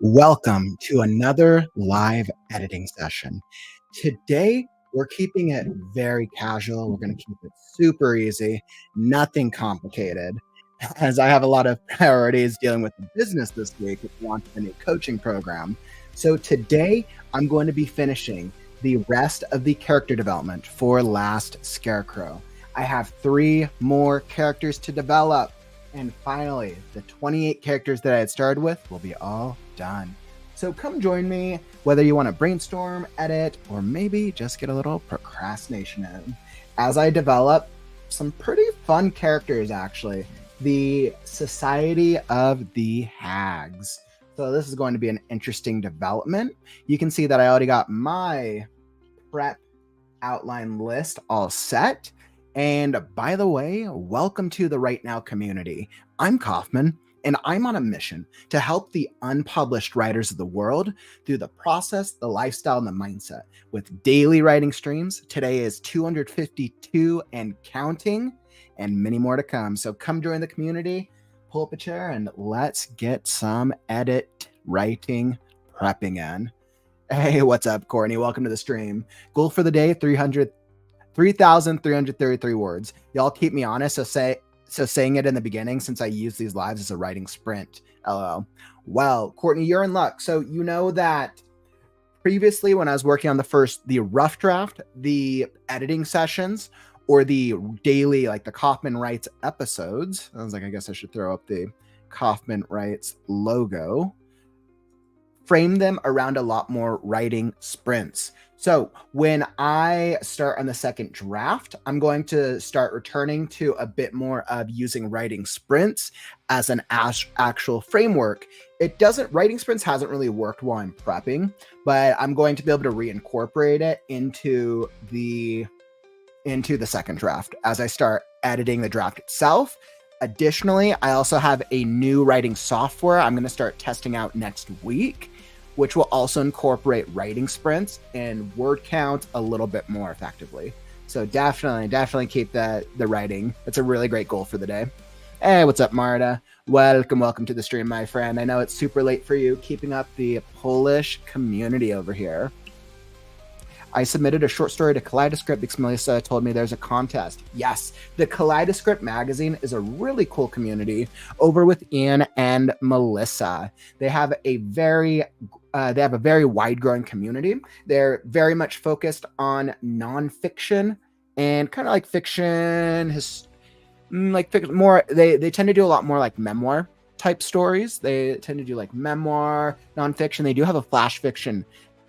Welcome to another live editing session. Today, we're keeping it very casual. We're going to keep it super easy, nothing complicated, as I have a lot of priorities dealing with the business this week with launching a new coaching program. So today, I'm going to be finishing the rest of the character development for Last Scarecrow. I have 3 more characters to develop. And finally, the 28 characters that I had started with will be all done. So come join me, whether you want to brainstorm, edit, or maybe just get a little procrastination in, as I develop some pretty fun characters, actually. The Society of the Hags. So this is going to be an interesting development. You can see that I already got my prep outline list all set. And by the way, welcome to the Right Now community. I'm Kauffman, and I'm on a mission to help the unpublished writers of the world through the process, the lifestyle, and the mindset with daily writing streams. Today is 252 and counting, and many more to come. So come join the community, pull up a chair, and let's get some edit writing prepping in. Hey, what's up, Courtney? Welcome to the stream. Goal for the day, 3,333 words. Y'all keep me honest, so saying it in the beginning, since I use these lives as a writing sprint. LOL. Well, Courtney, you're in luck. So you know that previously when I was working on the rough draft, the editing sessions, or the daily, like the Kauffman Writes episodes, I was like, I guess I should throw up the Kauffman Writes logo, frame them around a lot more writing sprints. So when I start on the second draft, I'm going to start returning to a bit more of using writing sprints as an actual framework. Writing sprints hasn't really worked while I'm prepping, but I'm going to be able to reincorporate it into the second draft as I start editing the draft itself. Additionally, I also have a new writing software I'm going to start testing out next week, which will also incorporate writing sprints and word count a little bit more effectively. So definitely keep the writing. That's a really great goal for the day. Hey, what's up, Marta? Welcome to the stream, my friend. I know it's super late for you, keeping up the Polish community over here. I submitted a short story to Kaleidoscript because Melissa told me there's a contest. Yes, the Kaleidoscript magazine is a really cool community over with Ian and Melissa. They have a very wide-growing community. They're very much focused on nonfiction and kind of like fiction, more. They tend to do a lot more like memoir type stories. They tend to do like memoir, nonfiction. They do have a flash fiction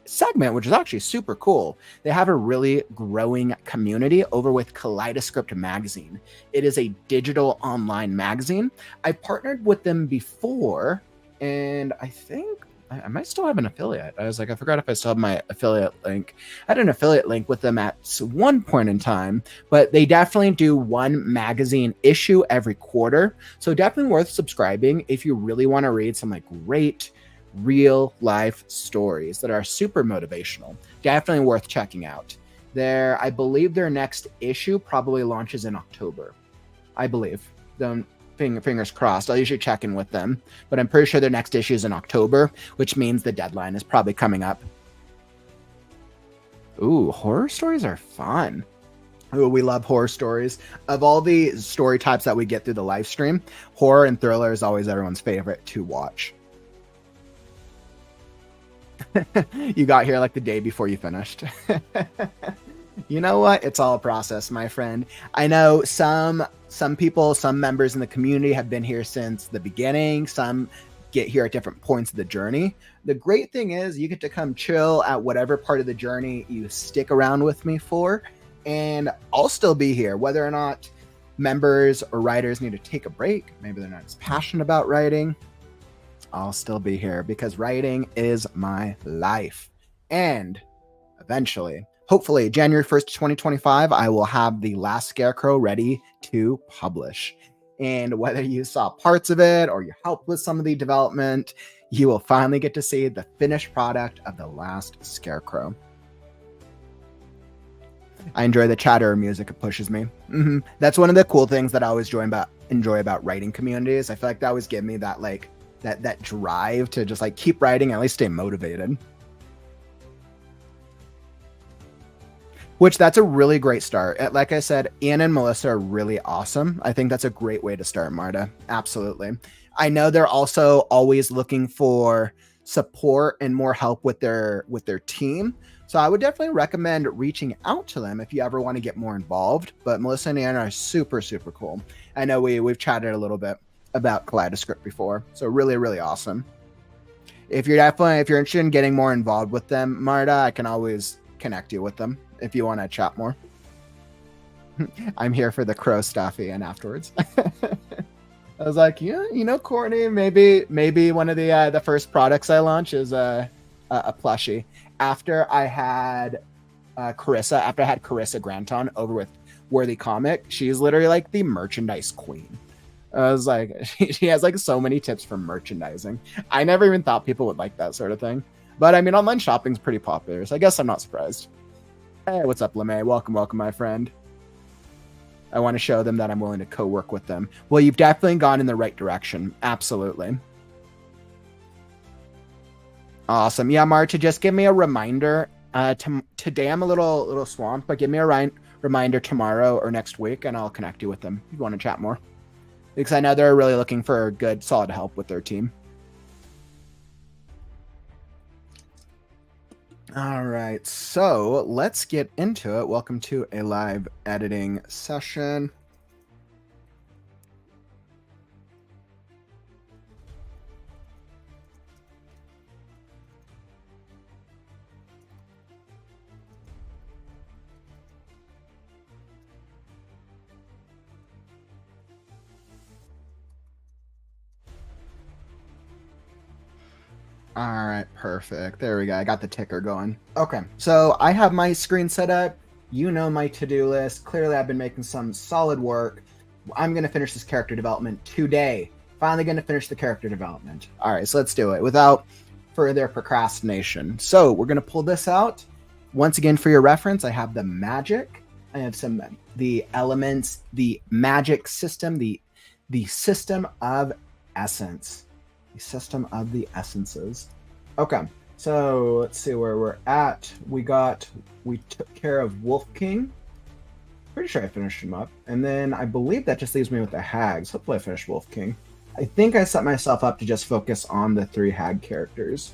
segment, which is actually super cool. They have a really growing community over with Kaleidoscript magazine. It is a digital online magazine. I partnered with them before, and I think I might still have an affiliate. I forgot if I still have my affiliate link. I had an affiliate link with them at one point in time, but they definitely do one magazine issue every quarter. So definitely worth subscribing if you really want to read some like great real life stories that are super motivational. Definitely worth checking out. I believe their next issue probably launches in October. I believe. Fingers crossed. I'll usually check in with them, but I'm pretty sure their next issue is in October, which means the deadline is probably coming up. Ooh, horror stories are fun. Ooh, we love horror stories. Of all the story types that we get through the live stream, horror and thriller is always everyone's favorite to watch. You got here like the day before you finished. You know what? It's all a process, my friend. I know some people, some members in the community have been here since the beginning. Some get here at different points of the journey. The great thing is you get to come chill at whatever part of the journey you stick around with me for, and I'll still be here, whether or not members or writers need to take a break. Maybe they're not as passionate about writing. I'll still be here because writing is my life. And eventually, hopefully, January 1st, 2025, I will have the Last Scarecrow ready to publish. And whether you saw parts of it or you helped with some of the development, you will finally get to see the finished product of the Last Scarecrow. I enjoy the chatter music. It pushes me. That's one of the cool things that I always enjoy about writing communities. I feel like they always give me that that drive to just like keep writing, at least stay motivated. Which that's a really great start. Like I said, Ian and Melissa are really awesome. I think that's a great way to start, Marta. Absolutely. I know they're also always looking for support and more help with their team. So I would definitely recommend reaching out to them if you ever want to get more involved. But Melissa and Ian are super, super cool. I know we've chatted a little bit about Kaleidoscript before. So really, really awesome. If you're interested in getting more involved with them, Marta, I can always connect you with them if you want to chat more. I'm here for the crow stuff, Ian, afterwards. I was like, Courtney, maybe one of the first products I launch is a plushie. After I had Carissa Granton over with Worthy Comic, she's literally like the merchandise queen. I was like, she has like so many tips for merchandising. I never even thought people would like that sort of thing. But I mean, online shopping's pretty popular, so I guess I'm not surprised. Hey, what's up, LeMay? Welcome, my friend. I want to show them that I'm willing to co-work with them. Well, you've definitely gone in the right direction. Absolutely. Awesome. Yeah, Marta, just give me a reminder. Today I'm a little swamped, but give me a reminder tomorrow or next week, and I'll connect you with them if you want to chat more. Because I know they're really looking for good, solid help with their team. All right, so let's get into it. Welcome to a live editing session. All right, perfect. There we go. I got the ticker going. Okay, so I have my screen set up. You know my to-do list. Clearly, I've been making some solid work. I'm going to finish this character development today. Finally going to finish the character development. All right, so let's do it without further procrastination. So we're going to pull this out. Once again, for your reference, I have the magic. I have the elements, the magic system, the system of essence. The system of the essences. Okay, so let's see where we're at. We took care of Wolf King. Pretty sure I finished him up. And then I believe that just leaves me with the hags. Hopefully I finished Wolf King. I think I set myself up to just focus on the 3 hag characters.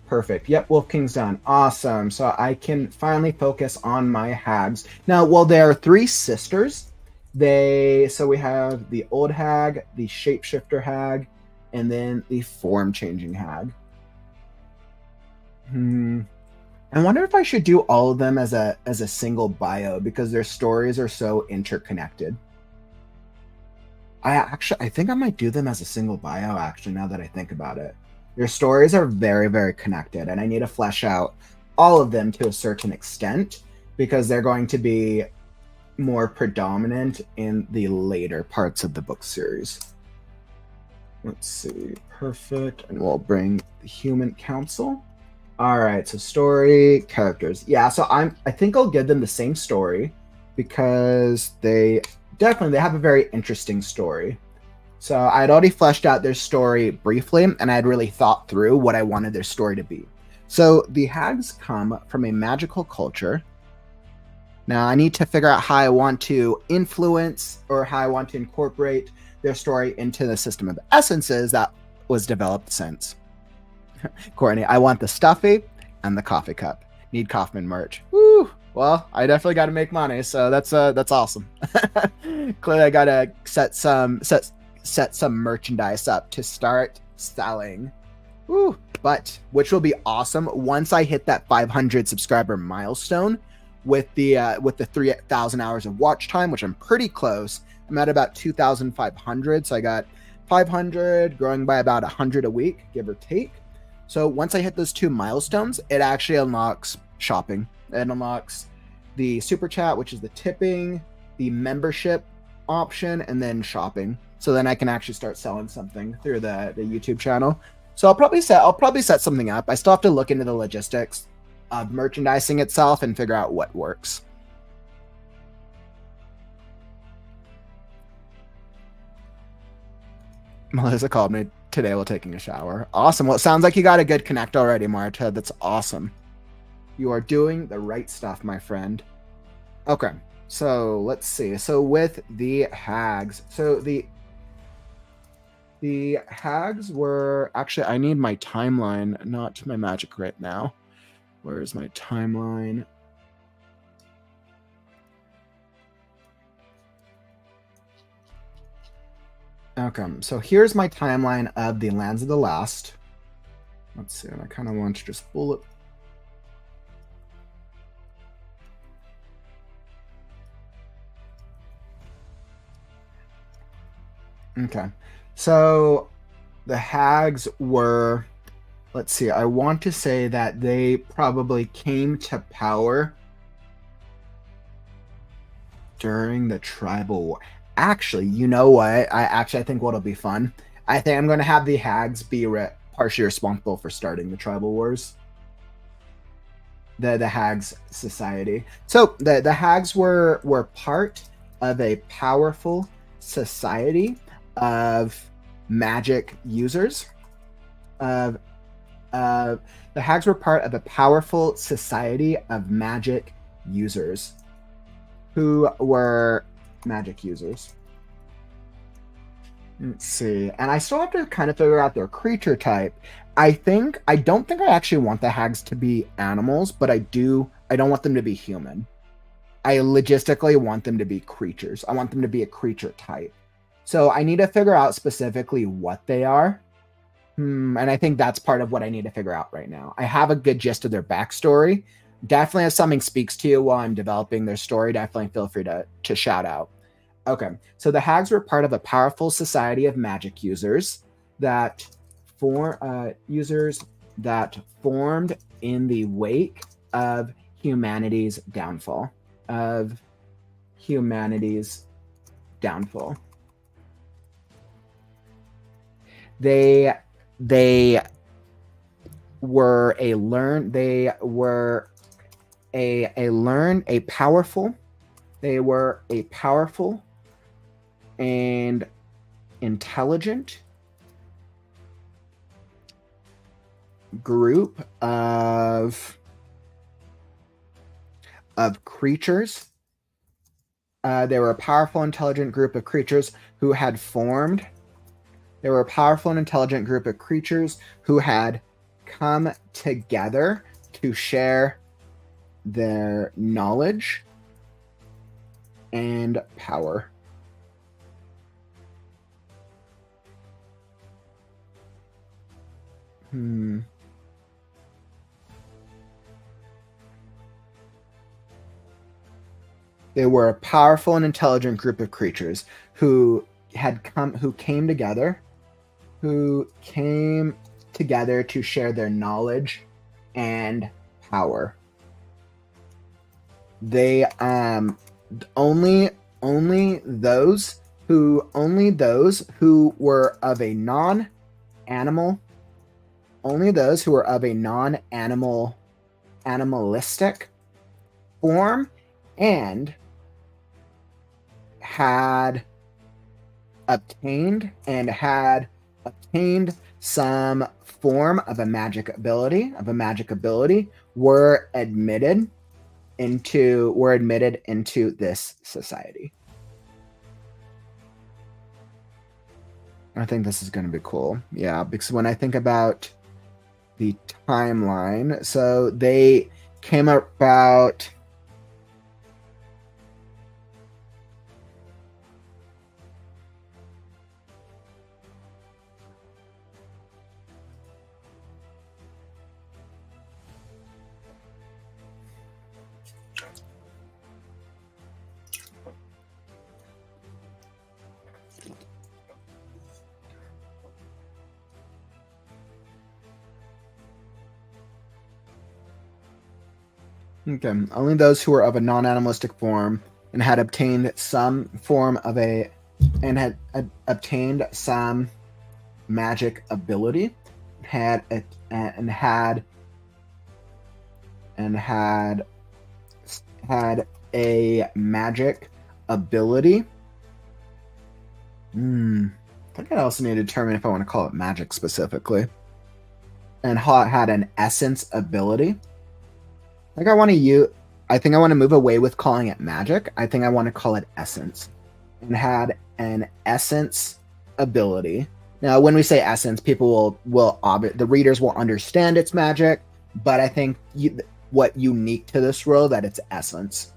Perfect. Yep, Wolf King's done. Awesome. So I can finally focus on my hags. Now, well, there are 3 sisters. So we have the old hag, the shapeshifter hag, and then the form-changing hag. I wonder if I should do all of them as a single bio because their stories are so interconnected. I think I might do them as a single bio, actually, now that I think about it. Their stories are very, very connected, and I need to flesh out all of them to a certain extent because they're going to be more predominant in the later parts of the book series. Let's see. Perfect. And we'll bring the Human Council. All right, so story, characters. Yeah, so I think I'll give them the same story because they have a very interesting story. So I'd already fleshed out their story briefly, and I'd really thought through what I wanted their story to be. So the hags come from a magical culture. Now I need to figure out how I want to influence or how I want to incorporate their story into the system of essences that was developed since. Courtney, I want the stuffy and the coffee cup. Need Kauffman merch. Woo! Well, I definitely got to make money, so that's awesome. Clearly, I gotta set some merchandise up to start selling. Woo! But which will be awesome once I hit that 500 subscriber milestone with the 3,000 hours of watch time, which I'm pretty close. I'm at about 2,500, so I got 500 growing by about 100 a week, give or take. So once I hit those 2 milestones, it actually unlocks shopping. It unlocks the super chat, which is the tipping, the membership option, and then shopping. So then I can actually start selling something through the YouTube channel. So I'll probably set something up. I still have to look into the logistics of merchandising itself and figure out what works. Melissa called me today while taking a shower. Awesome. Well, it sounds like you got a good connect already, Marta. That's awesome. You are doing the right stuff, my friend. Okay. So let's see. So with the hags, so the hags were actually, I need my timeline, not my magic right now. Where is my timeline? Okay, so here's my timeline of the Lands of the Last. Let's see, and I kind of want to just bullet. Okay, so the hags were, let's see, I want to say that they probably came to power during the tribal war. Actually, you know what? I think what'll be fun. I think I'm going to have the hags be partially responsible for starting the tribal wars. The hags society. So the hags were part of a powerful society of magic users. The hags were part of a powerful society of magic users who were magic users. Let's see. And I still have to kind of figure out their creature type. I don't think I actually want the hags to be animals, but I don't want them to be human. I logistically want them to be creatures. I want them to be a creature type. So I need to figure out specifically what they are. And I think that's part of what I need to figure out right now. I have a good gist of their backstory. Definitely if something speaks to you while I'm developing their story, definitely feel free to shout out. Okay, so the hags were part of a powerful society of magic users that formed in the wake of humanity's downfall. They were a powerful and intelligent group of creatures. They were a powerful, intelligent group of creatures who had formed. They were a powerful and intelligent group of creatures who had come together to share their knowledge and power. They were a powerful and intelligent group of creatures who came together to share their knowledge and power. They only those who were of a animalistic form and had obtained some form of a magic ability were admitted into this society. I think this is going to be cool. Yeah, because when I think about the timeline, so they came about. Okay, only those who were of a non-animalistic form and had obtained some magic ability had a magic ability. I think I also need to determine if I want to call it magic specifically. And how it had an essence ability. I think I want to move away with calling it magic. I think I want to call it essence. And had an essence ability. Now, when we say essence, people the readers will understand it's magic, but I think what unique to this role that it's essence.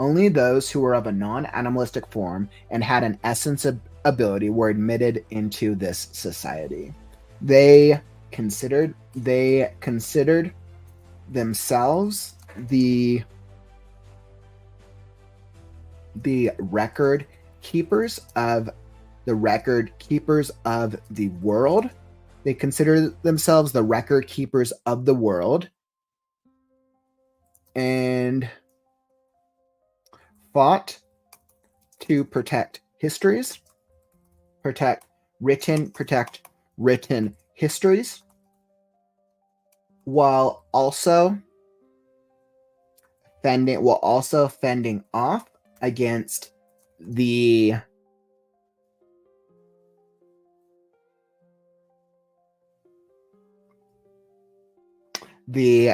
Only those who were of a non-animalistic form and had an essence ability were admitted into this society. They considered themselves the record keepers of the world. They consider themselves the record keepers of the world and fought to protect written histories, while also fending off against the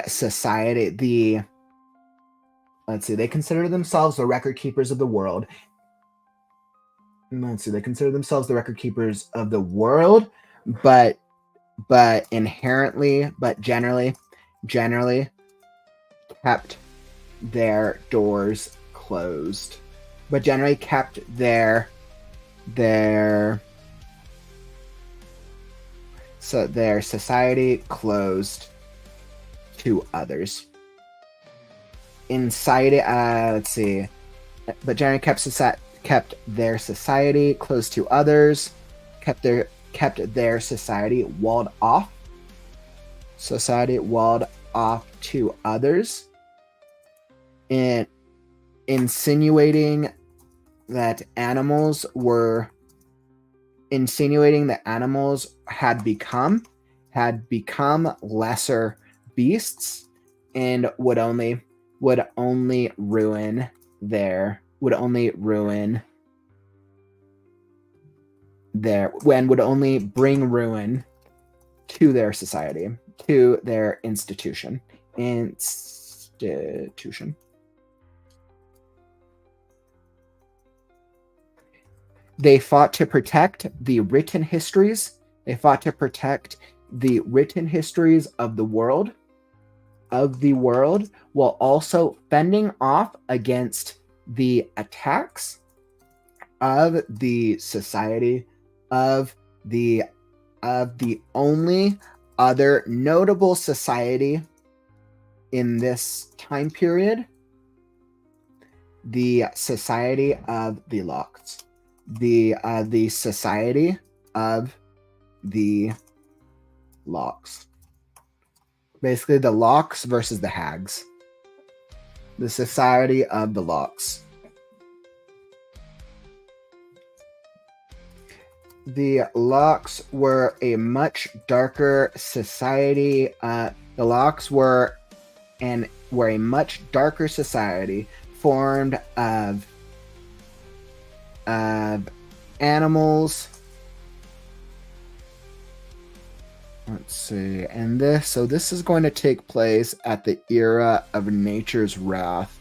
society. They consider themselves the record keepers of the world. They consider themselves the record keepers of the world, but generally kept their doors closed. But generally kept their society closed to others. But generally kept their society closed to others, kept their society walled off to others, and insinuating that animals had become lesser beasts and would only bring ruin to their society, to their institution. They fought to protect the written histories. Of the world, while also fending off against the attacks of the society of the only other notable society in this time period, the Society of the Locks. The Society of the Locks. Basically, the Locks versus the Hags. The Society of the Locks. The Locks were a much darker society. The Locks were a much darker society formed of animals. Let's see. And this is going to take place at the era of Nature's Wrath.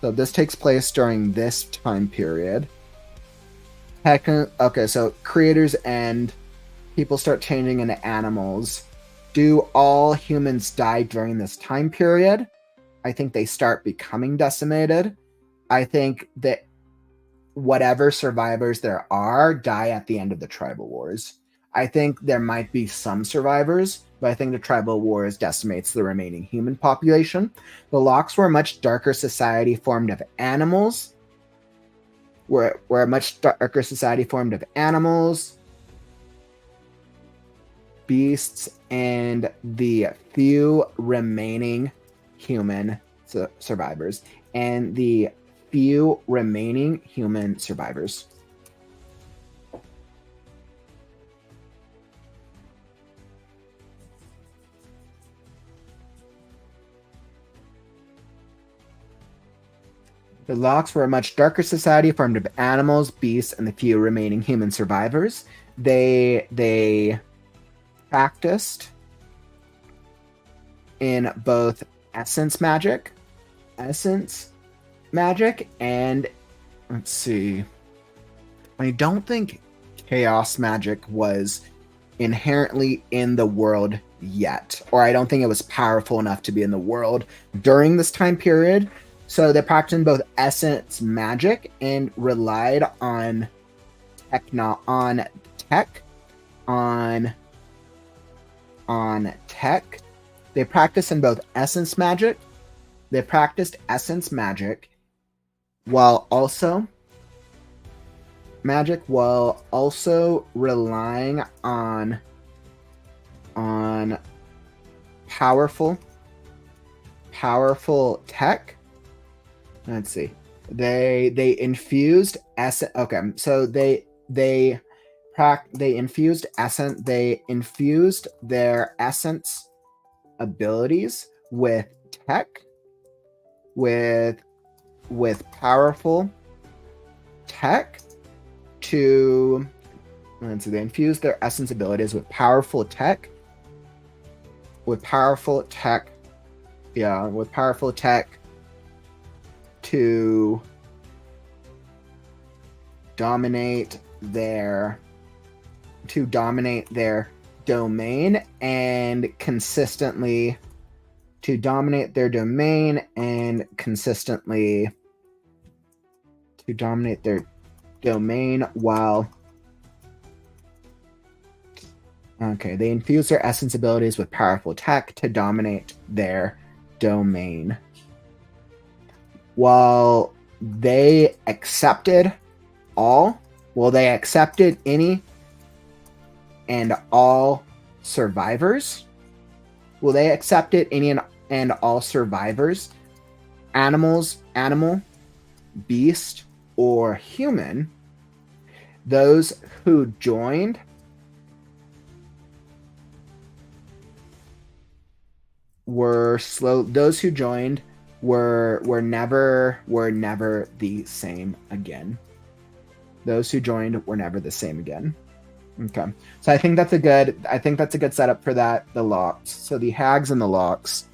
So this takes place during this time period. Okay, so creators end. People start changing into animals. Do all humans die during this time period? I think they start becoming decimated. I think that whatever survivors there are die at the end of the tribal wars. I think there might be some survivors, but I think the tribal wars decimates the remaining human population. The Locks were a much darker society formed of animals. We're a much darker society formed of animals, beasts, and the few remaining human survivors. The Locks were a much darker society formed of animals, beasts, and the few remaining human survivors. They practiced in both essence magic, and let's see. I don't think chaos magic was inherently in the world yet, or I don't think it was powerful enough to be in the world during this time period. So they practiced in both essence magic and relied on tech. They practiced in both essence magic. They practiced essence magic while also relying on powerful tech. Let's see. They infused essence. Okay, so they infused their essence abilities with tech, with powerful tech to, let's see, they infused their essence abilities with powerful tech to dominate their domain and consistently while they infuse their essence abilities with powerful tech to dominate their domain. While they accepted any and all survivors, animal, beast, or human, those who joined were never the same again. Those who joined were never the same again. Okay. So I think that's a good setup for that. The Locks. So the Hags and the Locks.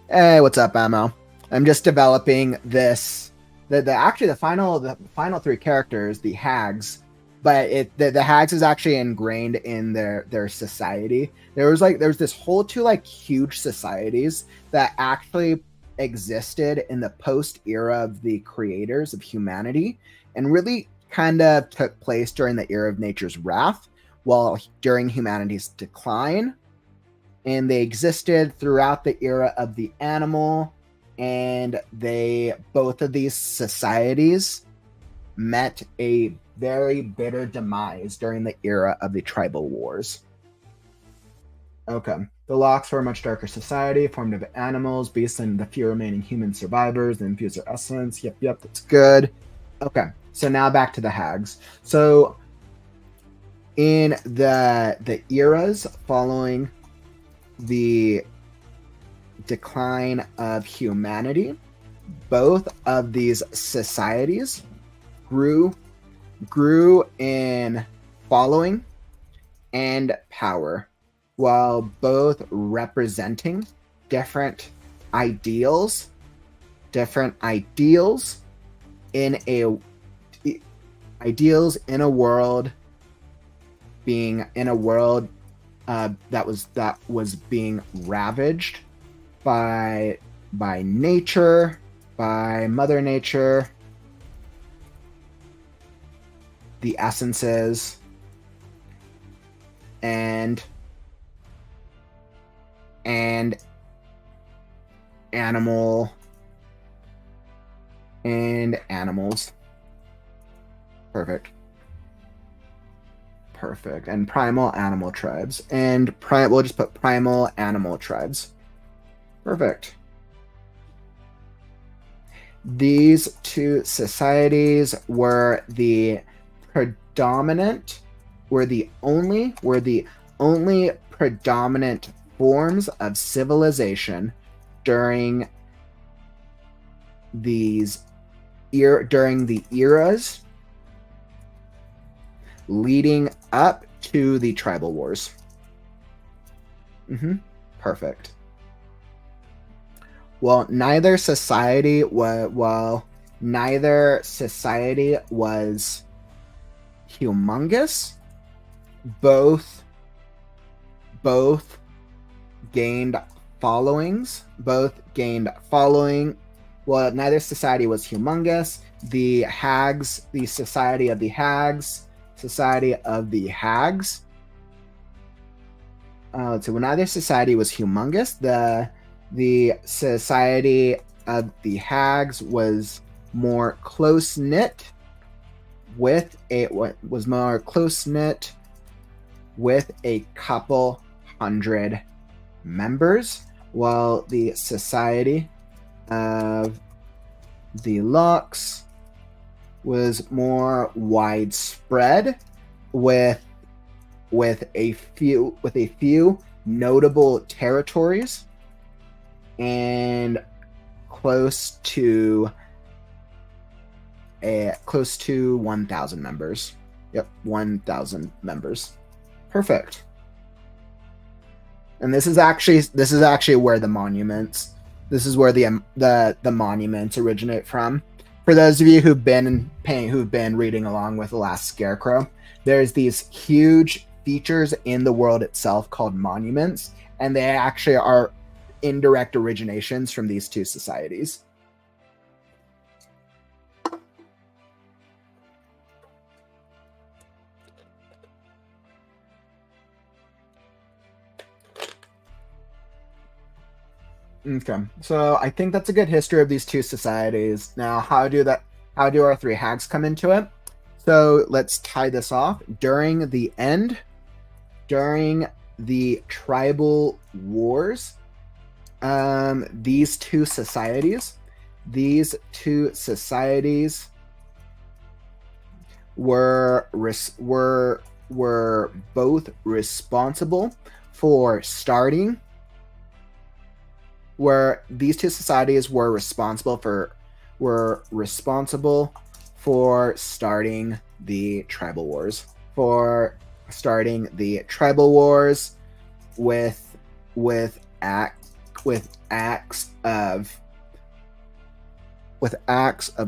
Hey, what's up, Ammo? I'm just developing this. The final three characters, the Hags, but the Hags is actually ingrained in their society. There's this whole two huge societies that actually existed in the post era of the creators of humanity, and really kind of took place during the era of nature's wrath, while during humanity's decline. And they existed throughout the era of the animal, and both of these societies met a very bitter demise during the era of the tribal wars. Okay. The Locks were a much darker society, formed of animals, beasts, and the few remaining human survivors. They infused their essence. Yep, that's good. Okay. So now back to the Hags. So in the eras following the decline of humanity, both of these societies grew in following and power, while both representing different ideals in a world that was being ravaged by nature, by Mother Nature, the essences, and animals. Perfect. And primal animal tribes. We'll just put primal animal tribes. Perfect. These two societies were the only predominant forms of civilization during during the eras leading up to the tribal wars. Perfect. Well, neither society was humongous. Both gained followings. Well, neither society was humongous. The Society of the Hags. Let's see. Well, neither society was humongous. The Society of the Hags was more close knit with a couple hundred members, while the Society of the Lux was more widespread with a few notable territories and close to 1,000 members. Yep, 1,000 members. Perfect. And this is actually where the monuments originate from. For those of you who've been reading along with The Last Scarecrow, there's these huge features in the world itself called monuments, and they actually are indirect originations from these two societies. Okay, so I think that's a good history of these two societies. Now, how do our three hags come into it? So let's tie this off. During the tribal wars, these two societies were both responsible for starting. These two societies were responsible for starting the tribal wars. With acts of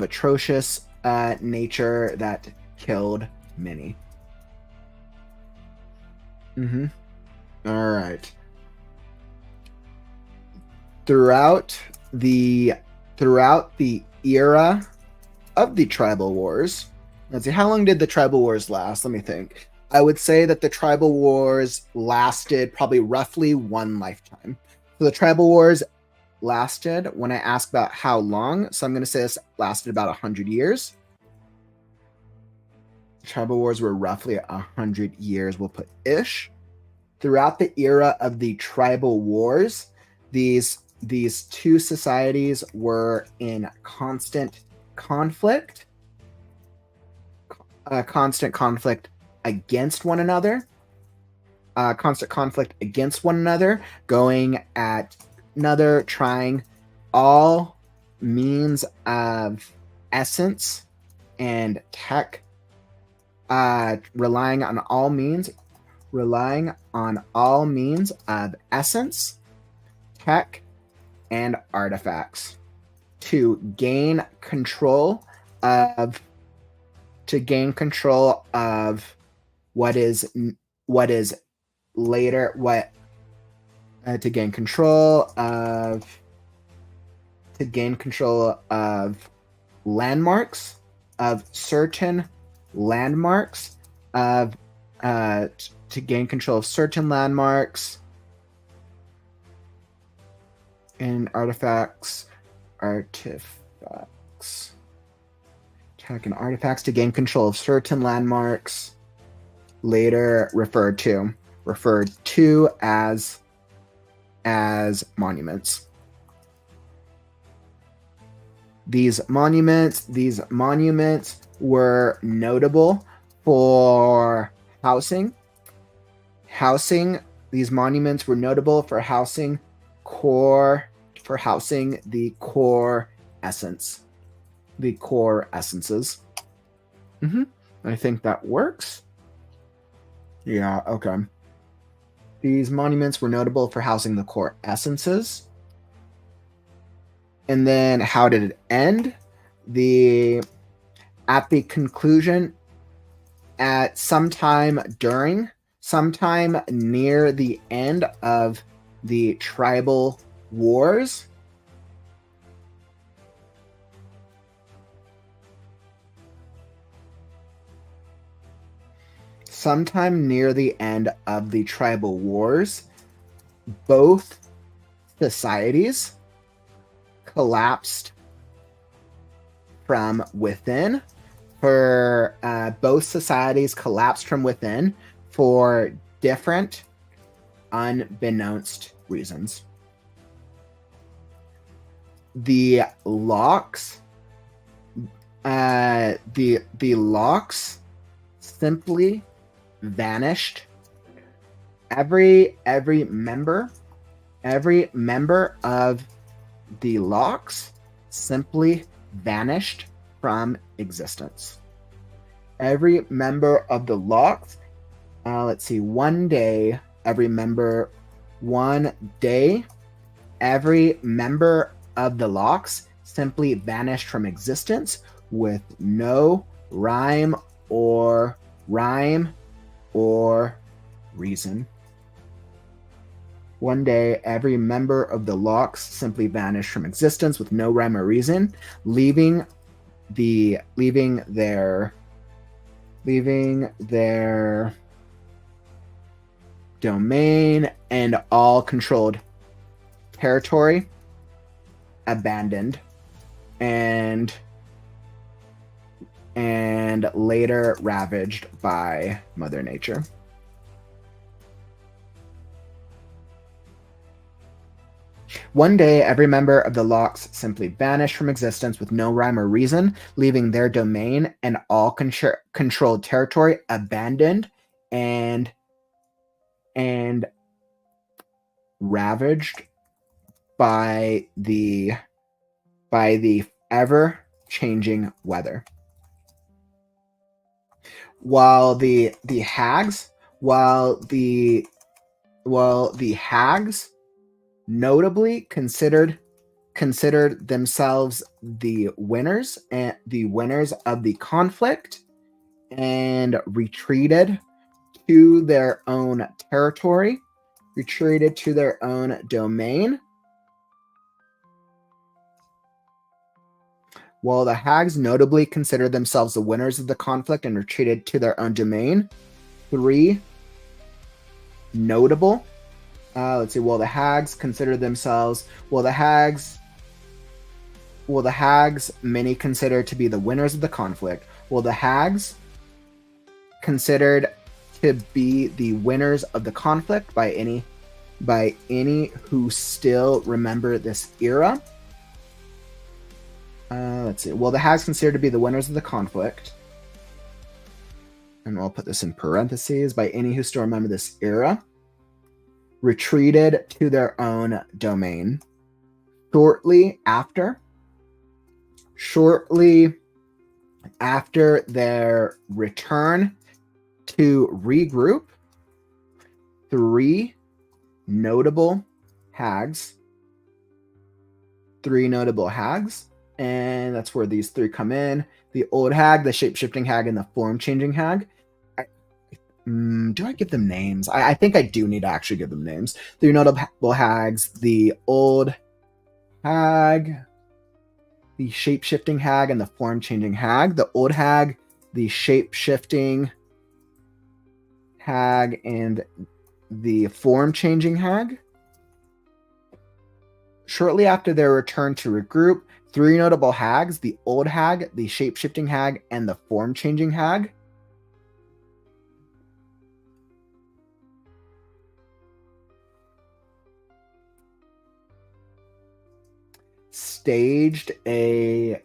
atrocious nature that killed many. All right. Throughout the era of the tribal wars, let's see, how long did the tribal wars last? Let me think. I would say that the tribal wars lasted probably roughly one lifetime. So the tribal wars lasted, when I ask about how long, so I'm going to say this lasted about 100 years. The tribal wars were roughly 100 years, we'll put ish. Throughout the era of the tribal wars, these two societies were in constant conflict against one another. Going at another, trying all means of essence and tech, relying on all means of essence, tech, and artifacts to gain control of what is later to gain control of landmarks, of certain landmarks, to gain control of certain landmarks and artifacts, tech and artifacts to gain control of certain landmarks, later referred to as monuments. These monuments were notable for housing. These monuments were notable for housing the core essence, the core essences. I think that works. Yeah, okay. These monuments were notable for housing the core essences. And then how did it end? At the conclusion, at sometime near the end of the tribal wars, both societies collapsed from within. Both societies collapsed from within for different, unbeknownst reasons. The locks simply vanished. Every member of the locks simply vanished from existence. Every member of the locks, one day, every member of the locks simply vanished from existence with no rhyme or reason. One day, every member of the locks simply vanished from existence with no rhyme or reason, leaving their domain and all controlled territory abandoned and later ravaged by Mother Nature. One day, every member of the locks simply vanished from existence with no rhyme or reason, leaving their domain and all controlled territory abandoned and ravaged by the ever-changing weather. While the hags notably considered themselves the winners of the conflict and retreated to their own territory, retreated to their own domain. While the hags notably considered themselves the winners of the conflict and retreated to their own domain, three notable the hags considered themselves, the hags many considered to be the winners of the conflict. The hags considered to be the winners of the conflict by any who still remember this era. The hags considered to be the winners of the conflict, and we'll put this in parentheses, by any who still remember this era, retreated to their own domain. Shortly after their return to regroup, three notable hags, and that's where these three come in: the old hag, the shape-shifting hag, and the form-changing hag. Do I give them names? I think I do need to actually give them names. Three notable hags: the old hag, the shape-shifting hag, and the form-changing hag. The old hag, the shape-shifting hag, and the form-changing hag. Shortly after their return to regroup, three notable hags: the old hag, the shape-shifting hag, and the form-changing hag, staged a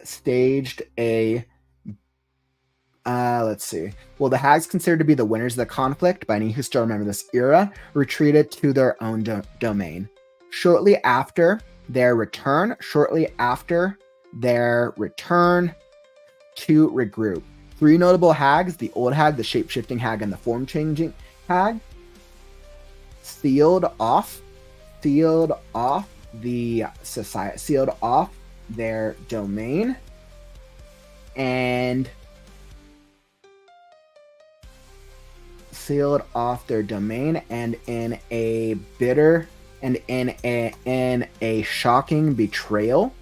the hags considered to be the winners of the conflict by any who still remember this era, retreated to their own domain. Shortly after their return their return to regroup. 3 notable hags, the old hag, the shape-shifting hag, and the form-changing hag, sealed off the society, sealed off their domain, and sealed off their domain, and in a bitter and in a shocking betrayal,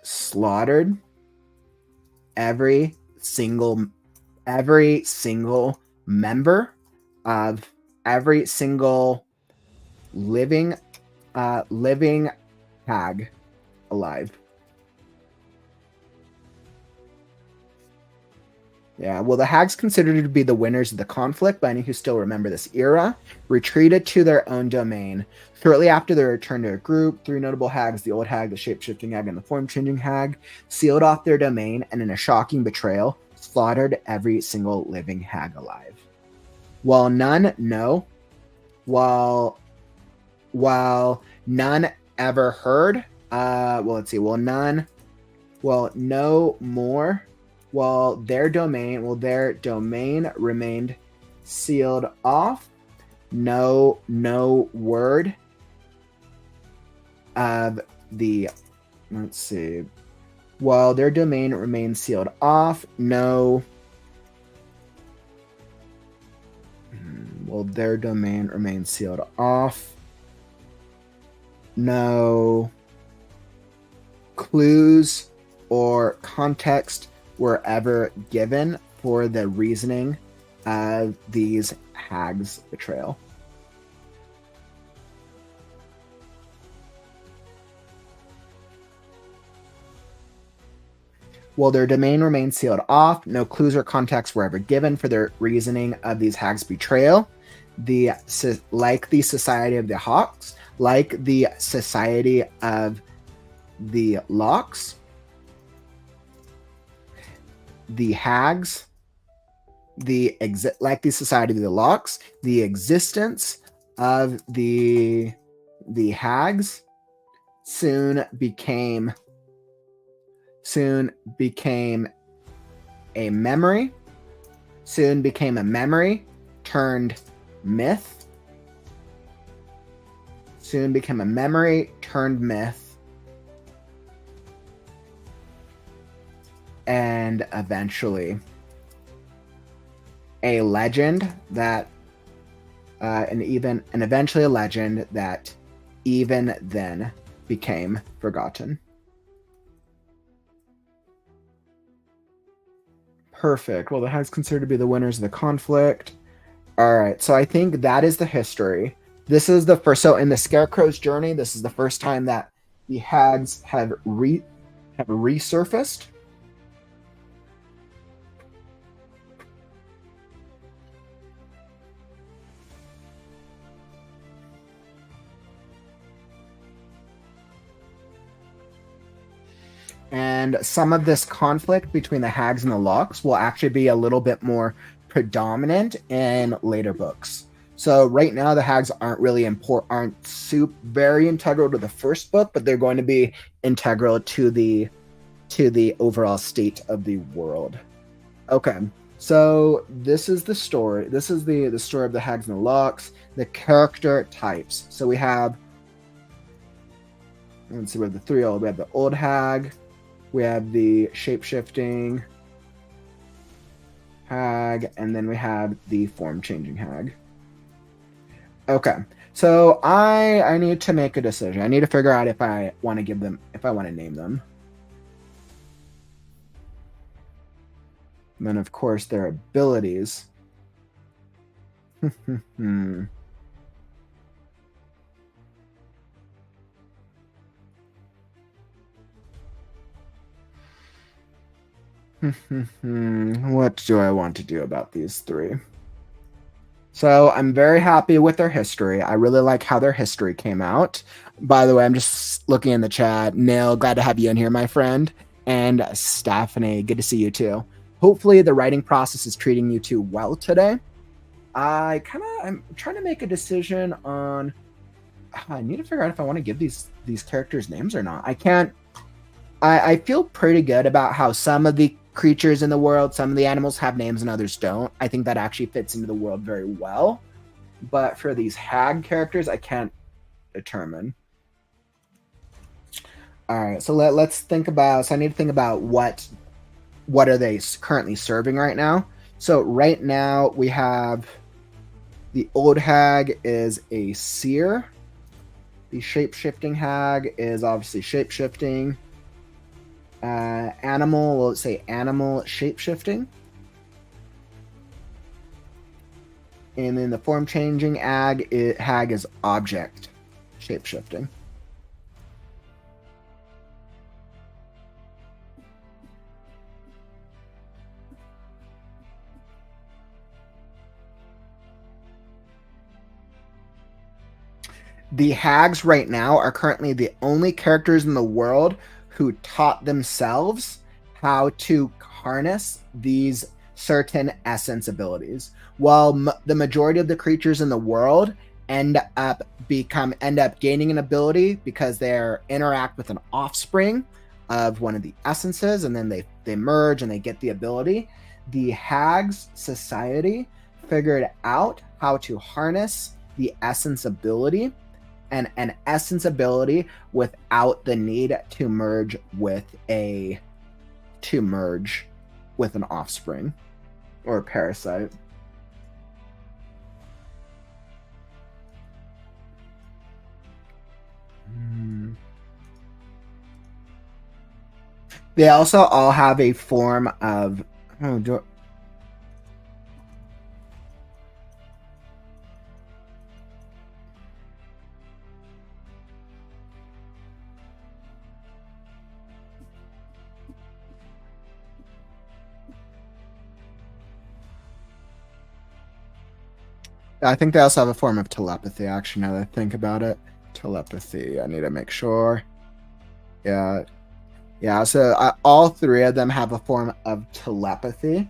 slaughtered every single member of every single living hag alive. Yeah, well, the hags considered to be the winners of the conflict, by any who still remember this era, retreated to their own domain. Shortly after their return to a group, 3 notable hags, the old hag, the shape-shifting hag, and the form-changing hag, sealed off their domain and, in a shocking betrayal, slaughtered every single living hag alive. While none ever heard, while their domain remained sealed off, no word of the, while their domain remained sealed off, no clues or context were ever given for the reasoning of these hags' betrayal. While their domain remained sealed off, no clues or context were ever given for the reasoning of these hags' betrayal. Like the Society of the Hawks, like the Society of the Locks, the hags, like the Society of the Locks, the existence of the hags soon became a memory turned myth. And eventually a legend that eventually a legend that even then became forgotten. Perfect. Well, the hags considered to be the winners of the conflict. All right, so I think that is the history. This is the first. So in the Scarecrow's journey, this is the first time that the hags have resurfaced. And some of this conflict between the hags and the locks will actually be a little bit more predominant in later books. So right now the hags aren't really very integral to the first book, but they're going to be integral to the overall state of the world. Okay, so this is the story. This is the story of the hags and the locks. The character types. So we have, let's see, we have the three old. We have the old hag. We have the shape-shifting hag, and then we have the form-changing hag. Okay, so I need to make a decision. I need to figure out if I want to name them. And then, of course, their abilities. What do I want to do about these three? So I'm very happy with their history. I really like how their history came out. By the way, I'm just looking in the chat. Neil, glad to have you in here, my friend. And Stephanie, good to see you too. Hopefully the writing process is treating you two well today. I'm trying to make a decision on. I need to figure out if I want to give these characters names or not. I can't. I feel pretty good about how some of the creatures in the world, some of the animals have names and others don't. I think that actually fits into the world very well. But for these hag characters, I can't determine. All right, so let's think about. So I need to think about what are they currently serving right now. So right now we have the old hag is a seer. The shape-shifting hag is obviously shape-shifting. Animal, let's say animal shape-shifting. And then the form-changing hag is object shape-shifting. The hags right now are currently the only characters in the world who taught themselves how to harness these certain essence abilities. While the majority of the creatures in the world end up gaining an ability because they interact with an offspring of one of the essences, and then they merge and they get the ability. The hags society figured out how to harness the essence ability and an essence ability without the need to merge with an offspring or a parasite. They also all have a form of I think they also have a form of telepathy, actually, now that I think about it. Telepathy. I need to make sure. Yeah. Yeah, so all three of them have a form of telepathy.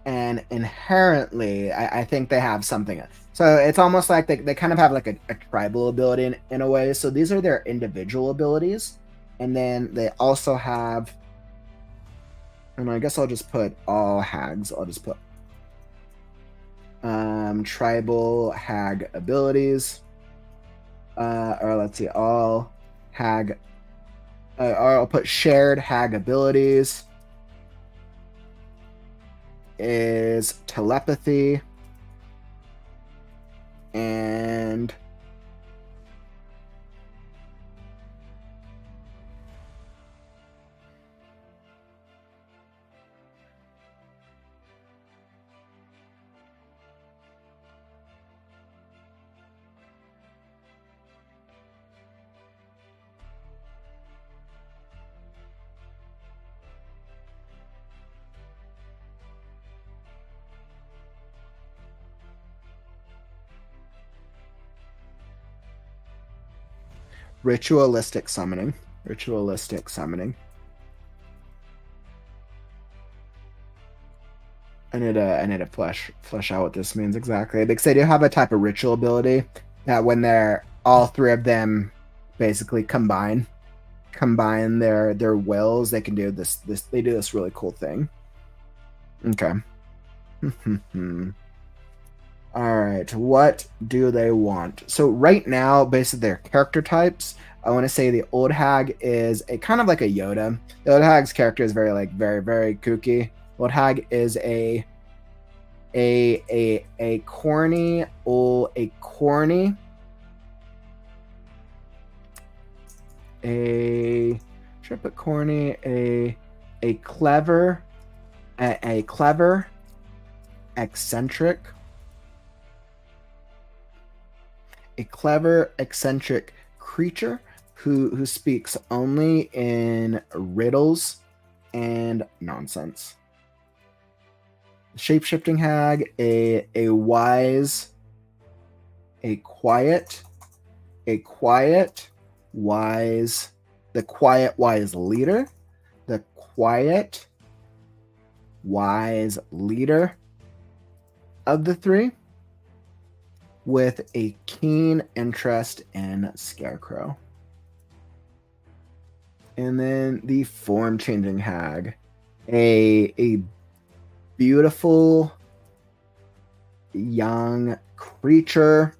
And inherently, I think they have something. So it's almost like they kind of have like a tribal ability in a way. So these are their individual abilities. And then they also have, and I guess I'll just put all hags. I'll just put tribal hag abilities. Or let's see, all hag, or I'll put shared hag abilities is telepathy and ritualistic summoning. Ritualistic summoning. I need to flesh out what this means exactly. Because they do have a type of ritual ability that when they're all three of them basically combine their wills, they can do this they do this really cool thing. Okay. All right, what do they want? So right now, basically their character types, I want to say the old hag is a kind of like a Yoda. The old hag's character is very very kooky. Old hag is a corny should I put corny a clever eccentric creature who speaks only in riddles and nonsense. Shape-shifting hag, a quiet, wise, the quiet, wise leader, of the three with a keen interest in Scarecrow. And then the form changing hag, a beautiful young creature.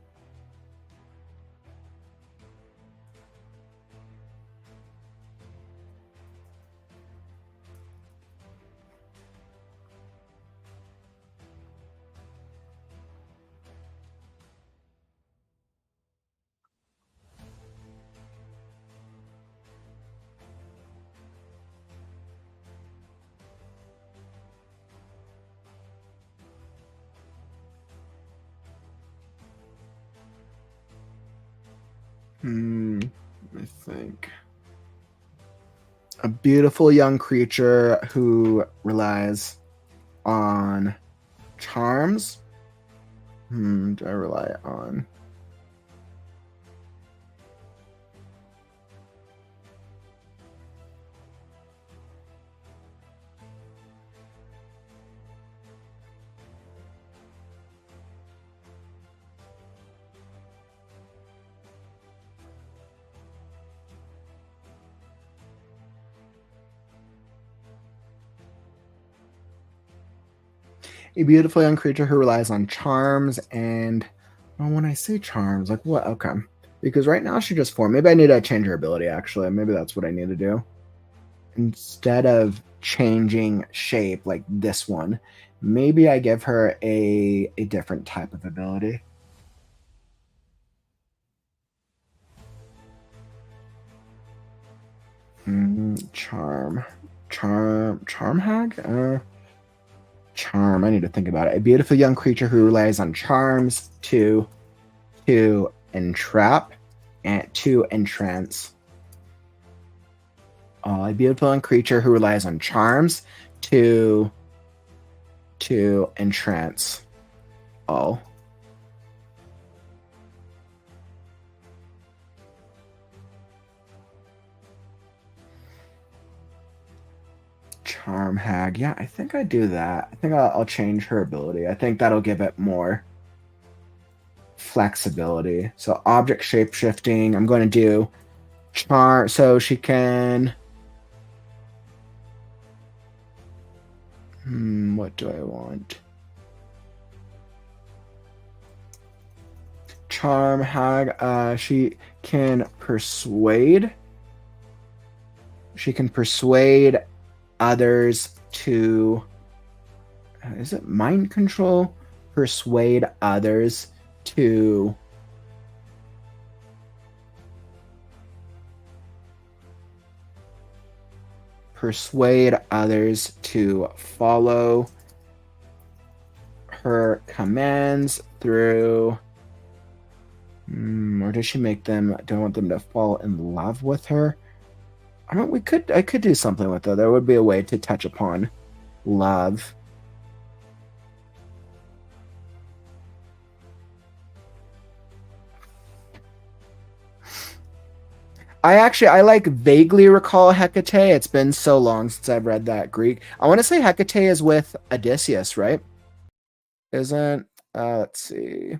I think a beautiful young creature who relies on charms. Do I rely on? A beautiful young creature who relies on charms. And well, when I say charms, like what? Okay. Because right now she just formed. Maybe I need to change her ability, actually. Maybe that's what I need to do. Instead of changing shape like this one, maybe I give her a different type of ability. Charm hag? Charm. I need to think about it. A beautiful young creature who relies on charms to entrap and to entrance. A beautiful young creature who relies on charms to entrance. Oh. Charm hag. Yeah, I think I do that. I think I'll change her ability. I think that'll give it more flexibility. So object shape shifting. I'm going to do charm so she can. What do I want? Charm hag. She can persuade. She can persuade others to. Is it mind control? Persuade others to. Persuade others to follow her commands through. Or does she make them? Do I want them to fall in love with her? I mean, I could do something with that. There would be a way to touch upon love. I like vaguely recall Hecate. It's been so long since I've read that Greek. I want to say Hecate is with Odysseus, right? Isn't let's see.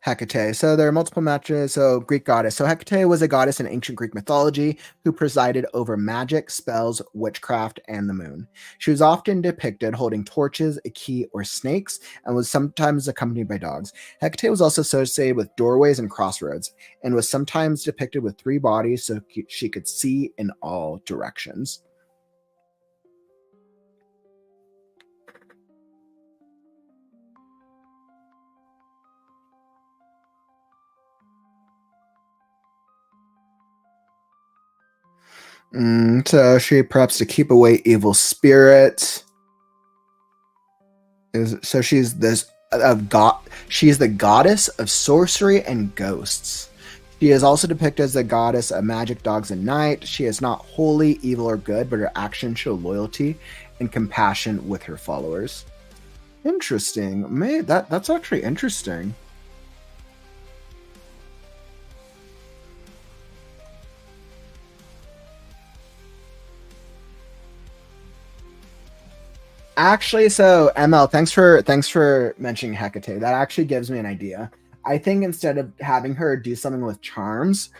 Hecate. So there are multiple matches. So Greek goddess. So Hecate was a goddess in ancient Greek mythology who presided over magic, spells, witchcraft, and the moon. She was often depicted holding torches, a key, or snakes, and was sometimes accompanied by dogs. Hecate was also associated with doorways and crossroads, and was sometimes depicted with three bodies so she could see in all directions. So she perhaps to keep away evil spirits. So she's this of god. She's the goddess of sorcery and ghosts. She is also depicted as the goddess of magic, dogs, and night. She is not wholly evil or good, but her actions show loyalty and compassion with her followers. Interesting. That's actually interesting. Actually, so ML, thanks for mentioning Hecate. That actually gives me an idea. I think instead of having her do something with charms,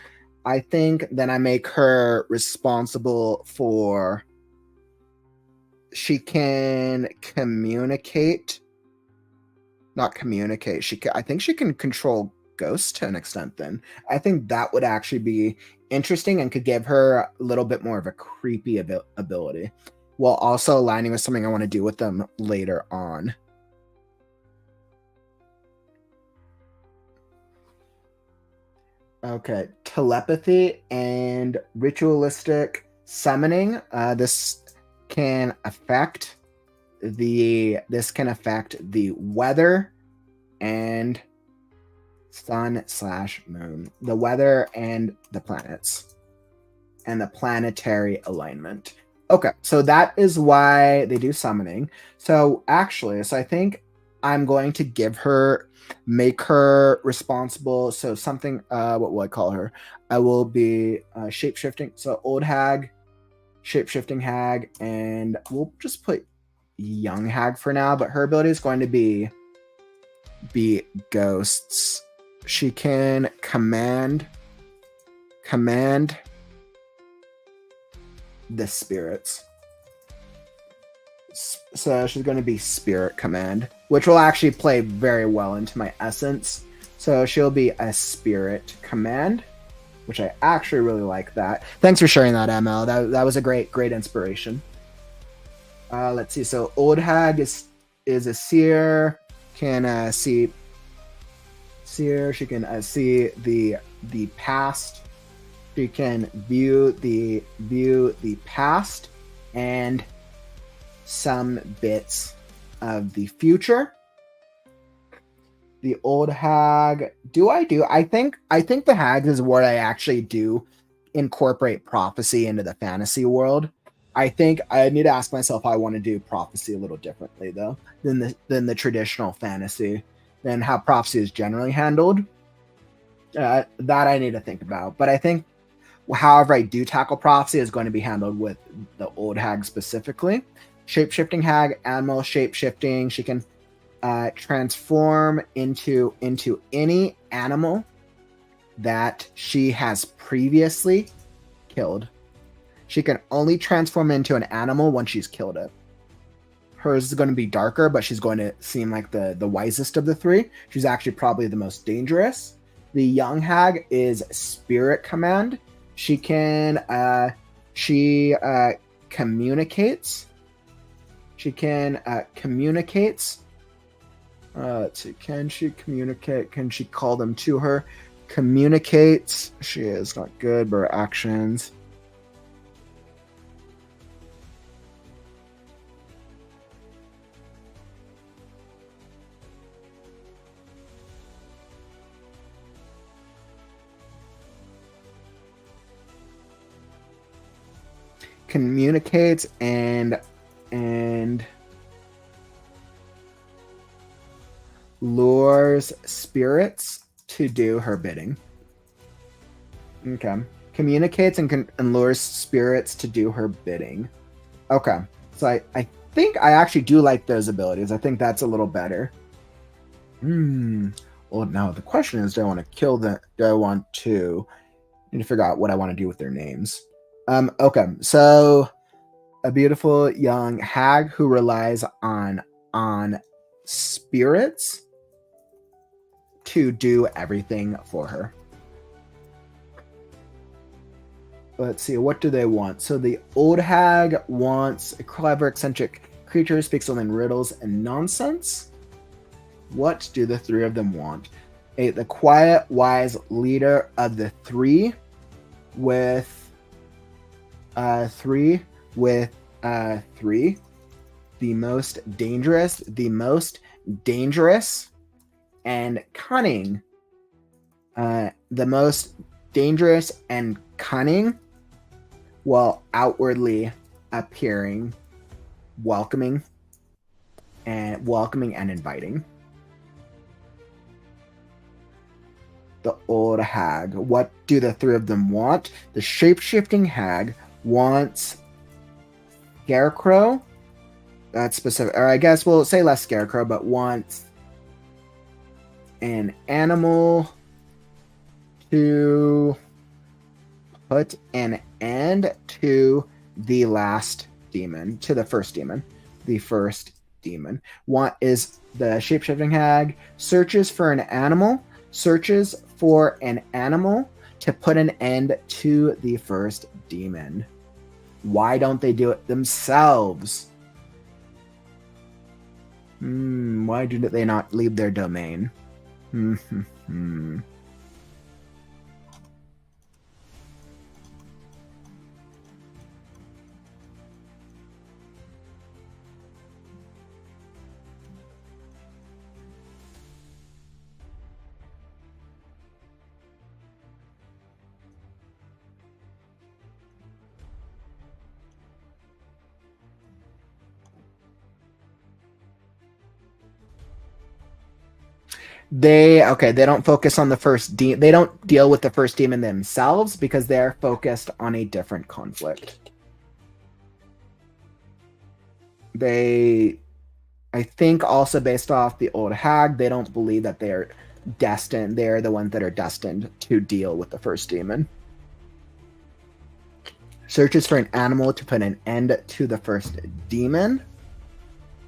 I think then I make her responsible for she can communicate, not communicate. I think she can control ghosts to an extent. Then I think that would actually be interesting and could give her a little bit more of a creepy ability, while also aligning with something I want to do with them later on. Okay, telepathy and ritualistic summoning. This can affect the weather and sun/moon, the weather and the planets, and the planetary alignment. Okay, so that is why they do summoning. So actually, I think I'm going to make her responsible. So something, what will I call her? I will be shape-shifting. So old hag, shape-shifting hag, and we'll just put young hag for now, but her ability is going to be ghosts. She can command the spirits. So she's going to be spirit command, which will actually play very well into my essence. So she'll be a spirit command, which I actually really like that. Thanks for sharing that, ML. That was a great inspiration. Let's see. So old hag is a seer. Can see seer. She can see the past. She can view the past and some bits of the future. The old hag. I think the hag is where I actually do incorporate prophecy into the fantasy world. I think I need to ask myself how I want to do prophecy a little differently though than the traditional fantasy, than how prophecy is generally handled. That I need to think about. But I think however I do tackle prophecy is going to be handled with the old hag specifically. Shape-shifting hag, animal shape-shifting. She can transform into any animal that she has previously killed. She can only transform into an animal once she's killed it. Hers is going to be darker, but she's going to seem like the wisest of the three. She's actually probably the most dangerous. The young hag is spirit command. She can communicates. She can communicates. Let's see. Can she communicate? Can she call them to her? Communicates. She is not good, but her actions. Communicates and lures spirits to do her bidding. Okay. Communicates and lures spirits to do her bidding. Okay. So I think I actually do like those abilities. I think that's a little better. Well, now the question is, do I want to kill them? Do I want to... I need to figure out what I want to do with their names. Okay. So a beautiful young hag who relies on spirits to do everything for her. Let's see, what do they want? So the old hag wants a clever, eccentric creature who speaks only in riddles and nonsense. What do the three of them want? The quiet, wise leader of the three with three. The most dangerous and cunning. The most dangerous and cunning, while outwardly appearing welcoming and inviting. The old hag. What do the three of them want? The shape-shifting hag wants Scarecrow That's specific. Or I guess we'll say Last Scarecrow, but wants an animal to put an end to the last demon, to the first demon. The first demon. What is the shapeshifting hag? Searches for an animal to put an end to the first demon. Why don't they do it themselves? Why do they not leave their domain? They don't focus on the first demon. They don't deal with the first demon themselves because they're focused on a different conflict. I think also based off the old hag, they don't believe that they're destined. They're the ones that are destined to deal with the first demon. Searches for an animal to put an end to the first demon.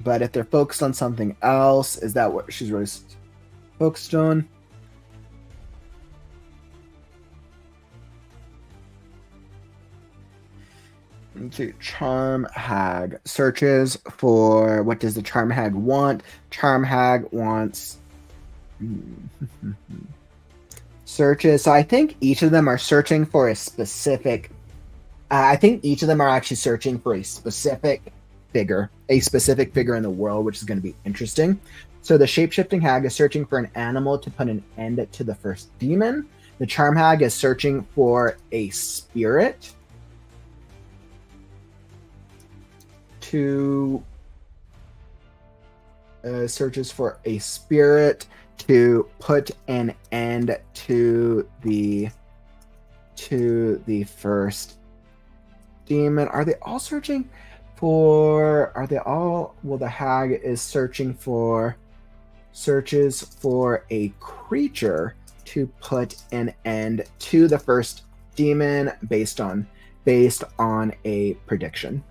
But if they're focused on something else, is that what she's really focused on? Let's see. Charm hag searches for, what does the charm hag want? Charm hag wants searches. So I think each of them are searching for a specific. I think each of them are actually searching for a specific figure in the world, which is going to be interesting. So the shapeshifting hag is searching for an animal to put an end to the first demon. The charm hag is searching for a spirit to searches for a spirit to put an end to the first demon. Are they all searching for? Are they all? Well, the hag is searches for a creature to put an end to the first demon based on a prediction.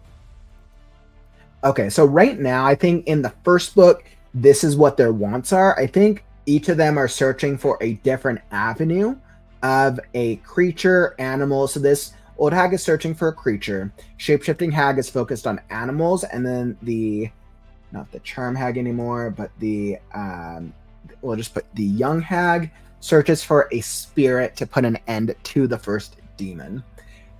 Okay, so right now, I think in the first book, this is what their wants are. I think each of them are searching for a different avenue of a creature, animal. So this old hag is searching for a creature. Shapeshifting hag is focused on animals, and then not the charm hag anymore, but we'll just put the young hag searches for a spirit to put an end to the first demon.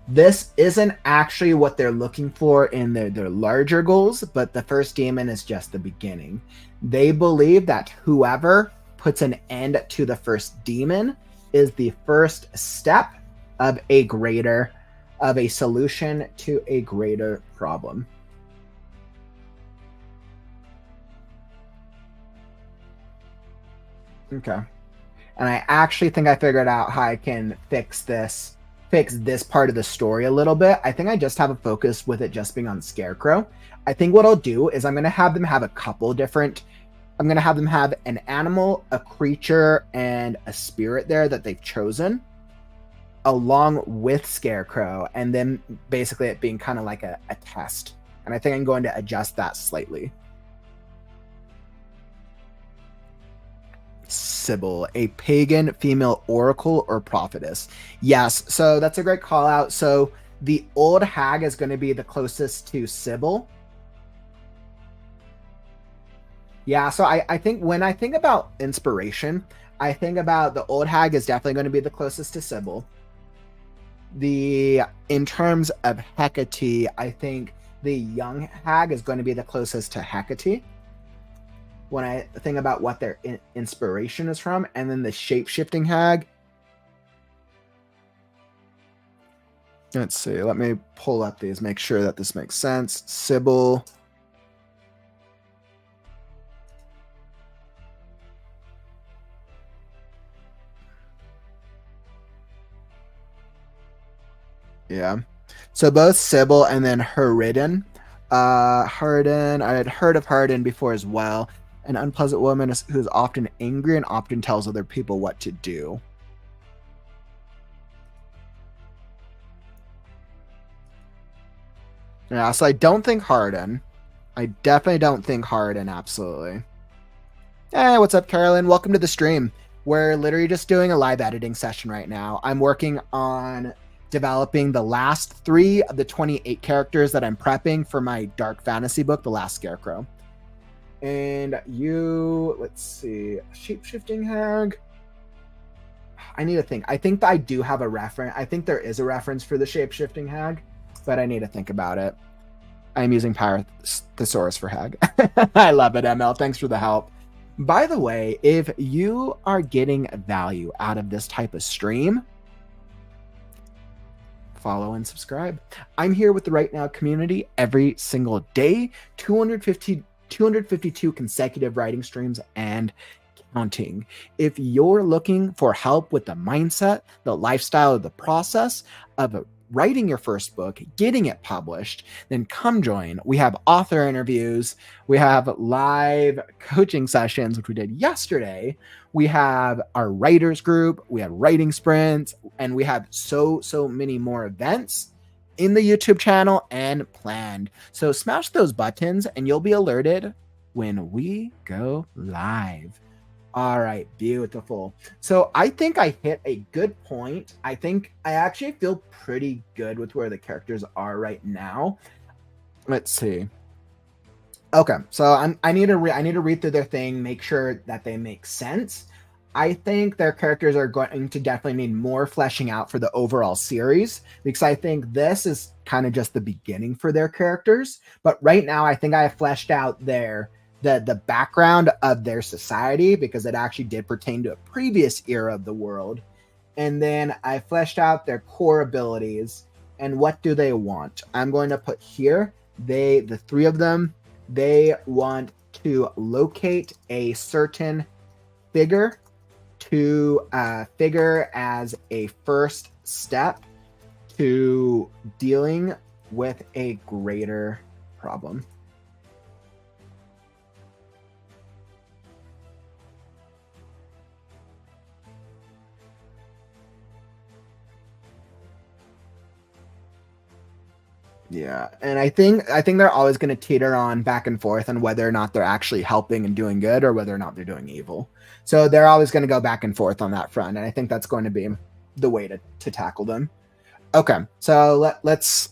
This isn't actually what they're looking for in their larger goals, but the first demon is just the beginning. They believe that whoever puts an end to the first demon is the first step of a solution to a greater problem. Okay. And I actually think I figured out how I can fix this part of the story a little bit. I think I just have a focus with it just being on Scarecrow. I think what I'll do is I'm going to have them have I'm going to have them have an animal, a creature, and a spirit there that they've chosen along with Scarecrow, and then basically it being kind of like a test. And I think I'm going to adjust that slightly. Sybil, a pagan female oracle or prophetess. Yes, so that's a great call out. So the old hag is going to be the closest to Sybil. Yeah, so I think when I think about inspiration, I think about the old hag is definitely going to be the closest to Sybil. In terms of Hecate, I think the young hag is going to be the closest to Hecate when I think about what their inspiration is from. And then the shape-shifting hag. Let's see. Let me pull up these, make sure that this makes sense. Sybil. Yeah. So both Sybil and then Heridin Harden. I had heard of Harden before as well. An unpleasant woman who is often angry and often tells other people what to do. Yeah, so I don't think Harden. I definitely don't think Harden, absolutely. Hey, what's up, Carolyn? Welcome to the stream. We're literally just doing a live editing session right now. I'm working on developing the last 3 of the 28 characters that I'm prepping for my dark fantasy book, The Last Scarecrow. And let's see, shape-shifting hag. I need to think. I think I do have a reference. I think there is a reference for the shape-shifting hag, but I need to think about it. I'm using Power Thesaurus for hag. I love it, ML. Thanks for the help. By the way, if you are getting value out of this type of stream, follow and subscribe. I'm here with the Right Now community every single day, 252 consecutive writing streams and counting. If you're looking for help with the mindset, the lifestyle, the process of writing your first book, getting it published, then come join. We have author interviews. We have live coaching sessions, which we did yesterday. We have our writers group. We have writing sprints, and we have so many more events in the YouTube channel and planned. So smash those buttons and you'll be alerted when we go live. All right, beautiful. So I think I hit a good point. I think I actually feel pretty good with where the characters are right now. Let's see. Okay, so I need to read through their thing, make sure that they make sense. I think their characters are going to definitely need more fleshing out for the overall series, because I think this is kind of just the beginning for their characters. But right now, I think I have fleshed out the background of their society, because it actually did pertain to a previous era of the world. And then I fleshed out their core abilities and what do they want. I'm going to put here, the 3 of them, they want to locate a certain figure to figure as a first step to dealing with a greater problem. Yeah, and I think they're always going to teeter on back and forth on whether or not they're actually helping and doing good or whether or not they're doing evil. So they're always going to go back and forth on that front, and I think that's going to be the way to tackle them. Okay, so let's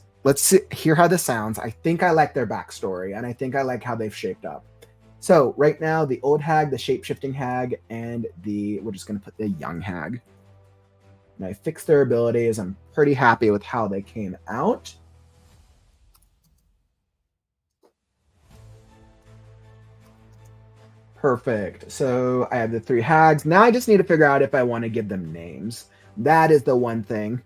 hear how this sounds. I think I like their backstory, and I think I like how they've shaped up. So right now, the old hag, the shape-shifting hag, and we're just going to put the young hag. And I fixed their abilities. I'm pretty happy with how they came out. Perfect. So I have the 3 hags. Now I just need to figure out if I want to give them names. That is the one thing.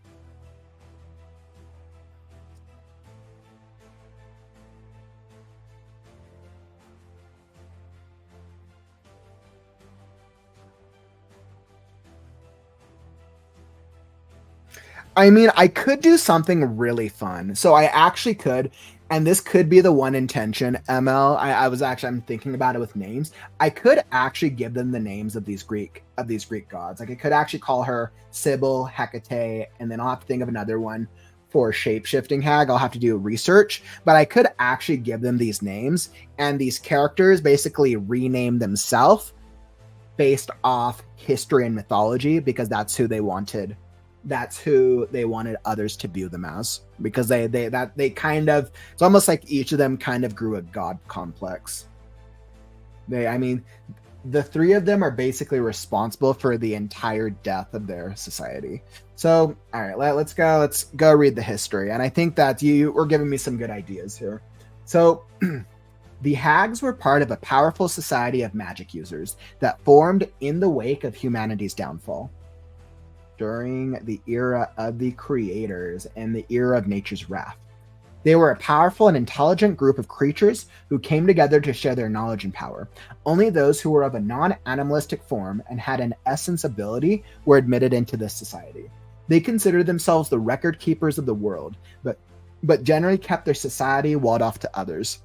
I mean, I could do something really fun. So I actually could, and this could be the one intention, ML. I'm thinking about it with names. I could actually give them the names of these Greek gods. Like I could actually call her Sybil, Hecate, and then I'll have to think of another one for shape-shifting hag. I'll have to do research, but I could actually give them these names, and these characters basically rename themselves based off history and mythology, because that's who they wanted others to view them as, because they kind of, it's almost like each of them kind of grew a god complex. The 3 of them are basically responsible for the entire death of their society. So, all right, let's go read the history. And I think that you were giving me some good ideas here. So the hags were part of a powerful society of magic users that formed in the wake of humanity's downfall. During the era of the creators and the era of nature's wrath. They were a powerful and intelligent group of creatures who came together to share their knowledge and power. Only those who were of a non-animalistic form and had an essence ability were admitted into this society. They considered themselves the record keepers of the world, but but generally kept their society walled off to others,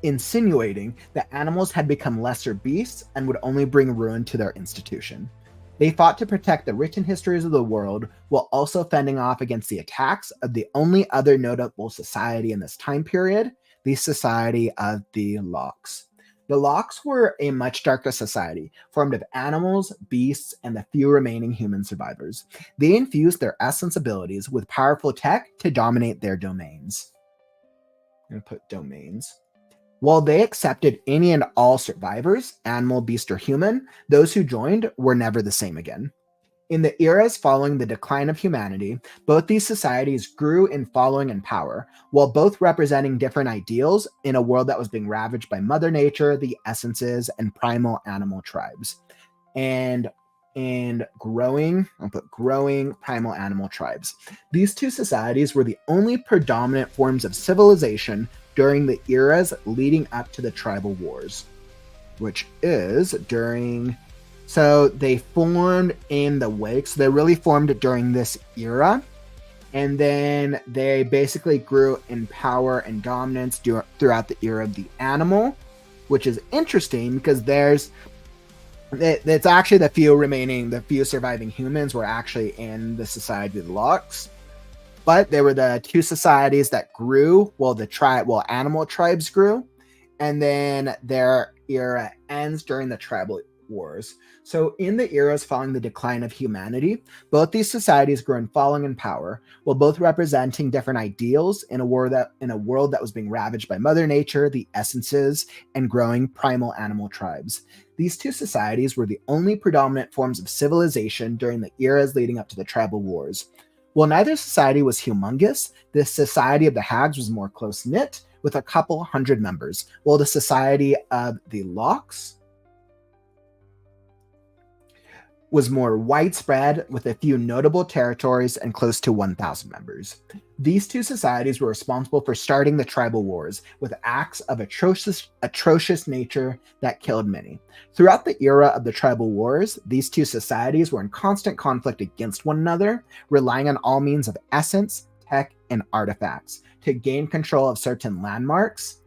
insinuating that animals had become lesser beasts and would only bring ruin to their institution. They fought to protect the written histories of the world while also fending off against the attacks of the only other notable society in this time period, the Society of the Lox. The Lox were a much darker society, formed of animals, beasts, and the few remaining human survivors. They infused their essence abilities with powerful tech to dominate their domains. I'm going to put domains. While they accepted any and all survivors, animal, beast, or human, those who joined were never the same again. In the eras following the decline of humanity, both these societies grew in following and power, while both representing different ideals in a world that was being ravaged by Mother Nature, the essences, and primal animal tribes. And I'll put growing primal animal tribes. These two societies were the only predominant forms of civilization during the eras leading up to the tribal wars, which is during... So they formed in the wake. So they really formed during this era. And then they basically grew in power and dominance throughout the era of the animal, which is interesting because it's actually the few surviving humans were actually in the Society of the Lox. But they were the two societies that grew while animal tribes grew. And then their era ends during the tribal wars. So in the eras following the decline of humanity, both these societies grew in following and power, while both representing different ideals in a world that was being ravaged by Mother Nature, the essences, and growing primal animal tribes. These two societies were the only predominant forms of civilization during the eras leading up to the tribal wars. While neither society was humongous, the Society of the Hags was more close-knit, with a couple hundred members, while the Society of the Lox was more widespread, with a few notable territories and close to 1,000 members. These two societies were responsible for starting the tribal wars, with acts of atrocious nature that killed many. Throughout the era of the tribal wars, these two societies were in constant conflict against one another, relying on all means of essence, tech, and artifacts to gain control of certain landmarks,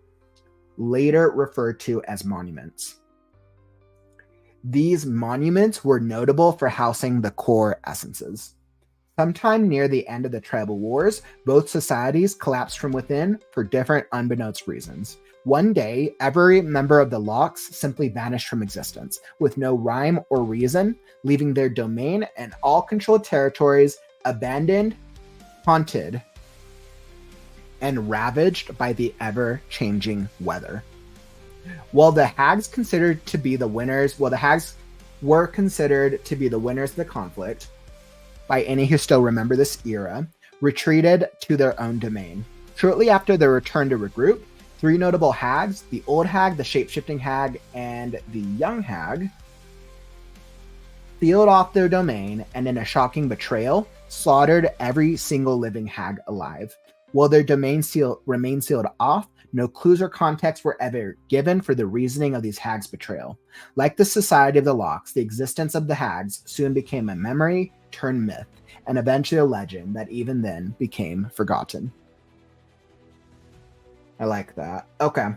later referred to as monuments. These monuments were notable for housing the core essences. Sometime near the end of the tribal wars, both societies collapsed from within for different unbeknownst reasons. One day, every member of the Lox simply vanished from existence, with no rhyme or reason, leaving their domain and all controlled territories abandoned, haunted, and ravaged by the ever-changing weather. While the Hags were considered to be the winners of the conflict, by any who still remember this era, retreated to their own domain. Shortly after their return to regroup, three notable Hags, the Old Hag, the Shape-Shifting Hag, and the Young Hag, sealed off their domain and, in a shocking betrayal, slaughtered every single living Hag alive. While their domain remained sealed off, no clues or context were ever given for the reasoning of these Hags' betrayal. Like the Society of the Lox, the existence of the Hags soon became a memory turned myth, and eventually a legend that even then became forgotten. I like that. Okay.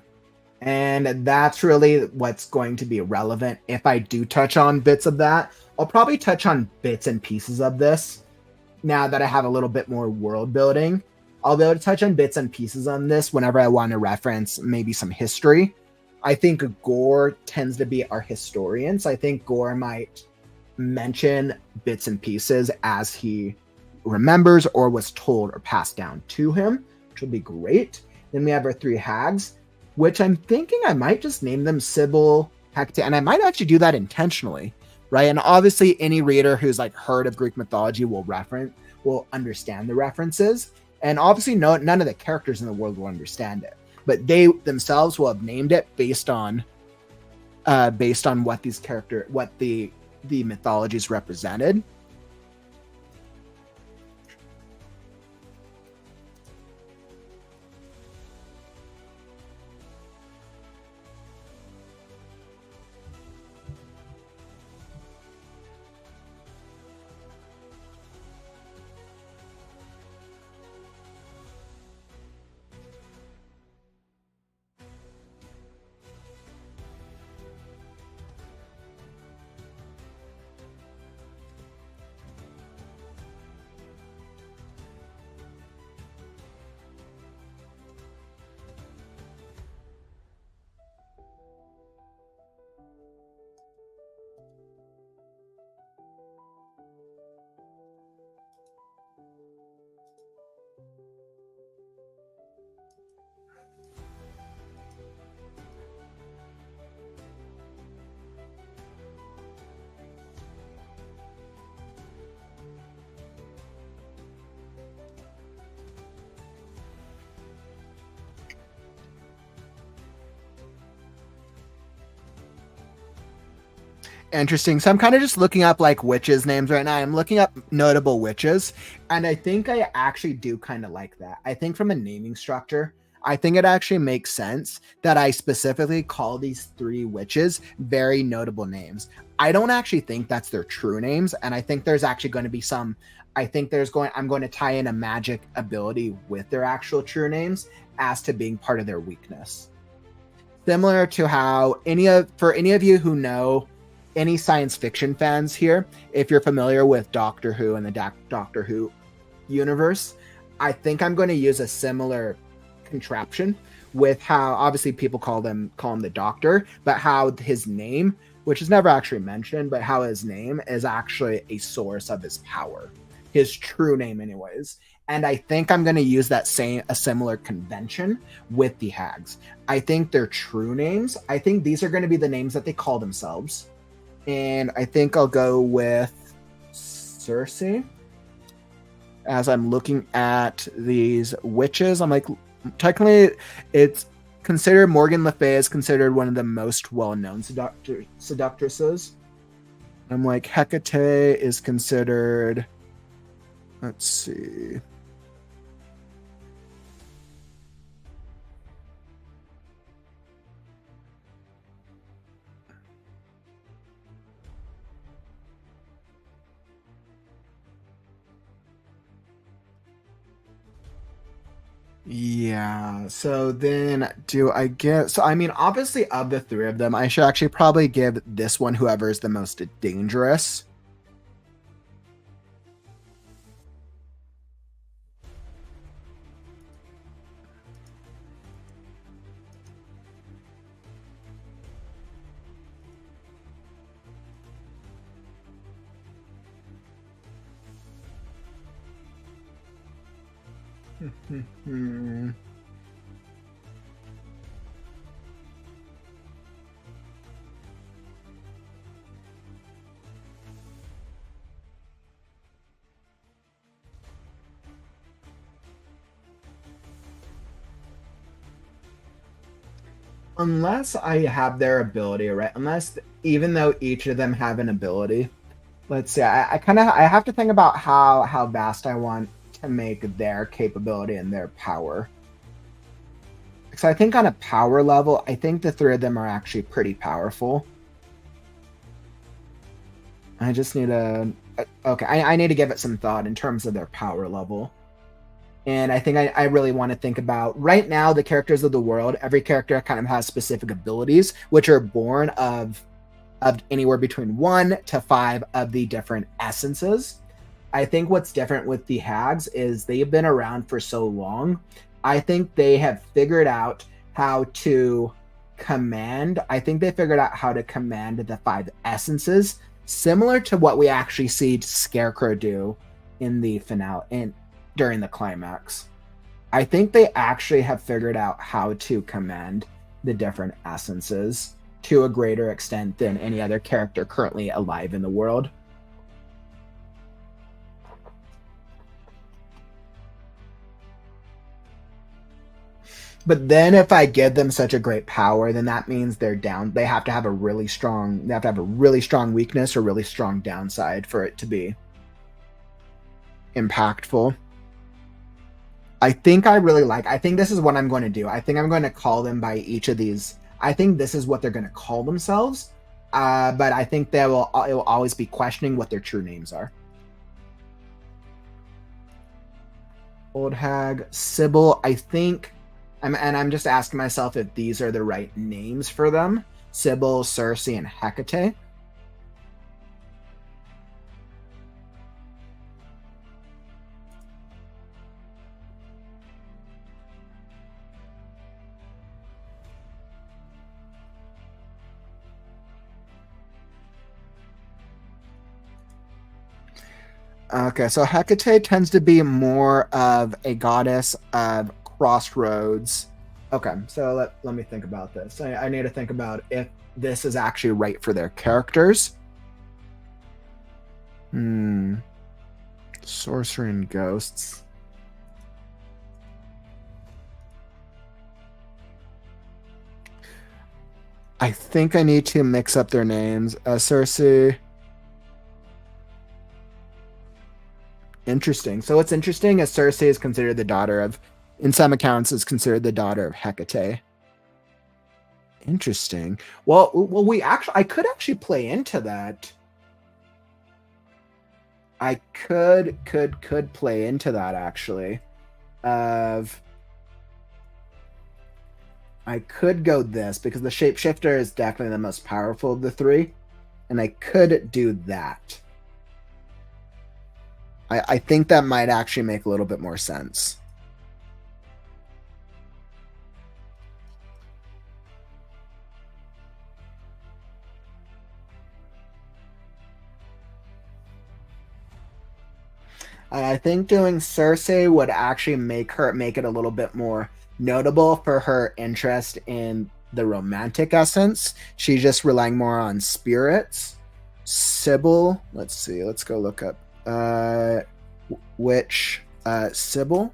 And that's really what's going to be relevant. If I do touch on bits of that, I'll probably touch on bits and pieces of this now that I have a little bit more world building. I'll be able to touch on bits and pieces on this whenever I want to reference maybe some history. I think Gore tends to be our historian, so I think Gore might mention bits and pieces as he remembers or was told or passed down to him, which will be great. Then we have our three Hags, which I'm thinking I might just name them Sybil, Hecate, and I might actually do that intentionally, right? And obviously any reader who's like heard of Greek mythology will understand the references. And obviously, none of the characters in the world will understand it, but they themselves will have named it based on what the mythologies represented. Interesting. So I'm kind of just looking up like witches' names right now. I'm looking up notable witches, and I think I actually do kind of like that. I think from a naming structure, I think it actually makes sense that I specifically call these three witches very notable names. I don't actually think that's their true names, and I think there's actually going to be some. I think I'm going to tie in a magic ability with their actual true names as to being part of their weakness. Similar to how for any of you who know any science fiction fans here, if you're familiar with Doctor Who and the Doctor Who universe, I think I'm going to use a similar contraption with how obviously people call him the Doctor, but how his name, which is never actually mentioned, but how his name is actually a source of his power, his true name, anyways. And I think I'm going to use a similar convention with the hags. I think their true names, I think these are going to be the names that they call themselves. And I think I'll go with Cersei. As I'm looking at these witches, I'm like, technically, it's considered, Morgan Le Fay is considered one of the most well-known seductresses. I'm like, Hecate is considered, let's see. Yeah, so then do I give, so I mean, obviously of the three of them, I should actually probably give this one whoever is the most dangerous. Unless I have their ability, right? Even though each of them have an ability, let's see. I have to think about how vast I want to make their capability and their power. So I think on a power level, I think the three of them are actually pretty powerful. I just need okay. I need to give it some thought in terms of their power level. And I think I really want to think about right now the characters of the world. Every character kind of has specific abilities, which are born of anywhere between 1 to 5 of the different essences. I think what's different with the hags is they've been around for so long. I think they have figured out how to command. I think they figured out how to command the 5 essences, similar to what we actually see Scarecrow do in the finale and during the climax. I think they actually have figured out how to command the different essences to a greater extent than any other character currently alive in the world. But then if I give them such a great power, then that means they're down. They have to have a really strong weakness or really strong downside for it to be impactful. I think I think this is what I'm going to do. I think I'm going to call them by each of these. I think this is what they're going to call themselves. But I think it will always be questioning what their true names are. Old Hag, Sybil, I think, I'm just asking myself if these are the right names for them. Sybil, Cersei, and Hecate. Okay, so Hecate tends to be more of a goddess of crossroads. Okay, so let me think about this. I need to think about if this is actually right for their characters. Sorcery and ghosts. I think I need to mix up their names. Cersei. Interesting. So what's interesting is Cersei is considered the daughter of, in some accounts, is considered the daughter of Hecate. Interesting. Well, I could actually play into that. I could play into that actually. Of I could go this because the shapeshifter is definitely the most powerful of the three, and I could do that. I think that might actually make a little bit more sense. I think doing Cersei would actually make it a little bit more notable for her interest in the romantic essence. She's just relying more on spirits. Sybil, let's see, let's go look up which Sybil.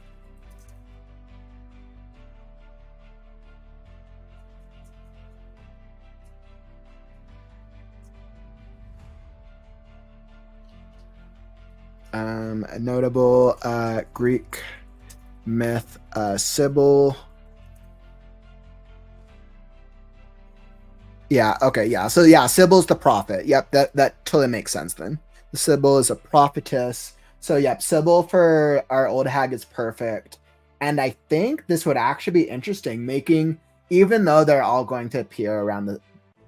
A notable Greek myth, Sybil. Yeah, okay, yeah. So yeah, Sybil's the prophet. Yep, that totally makes sense then. The Sybil is a prophetess. So yep, Sybil for our old hag is perfect. And I think this would actually be interesting, making, even though they're all going to appear around the,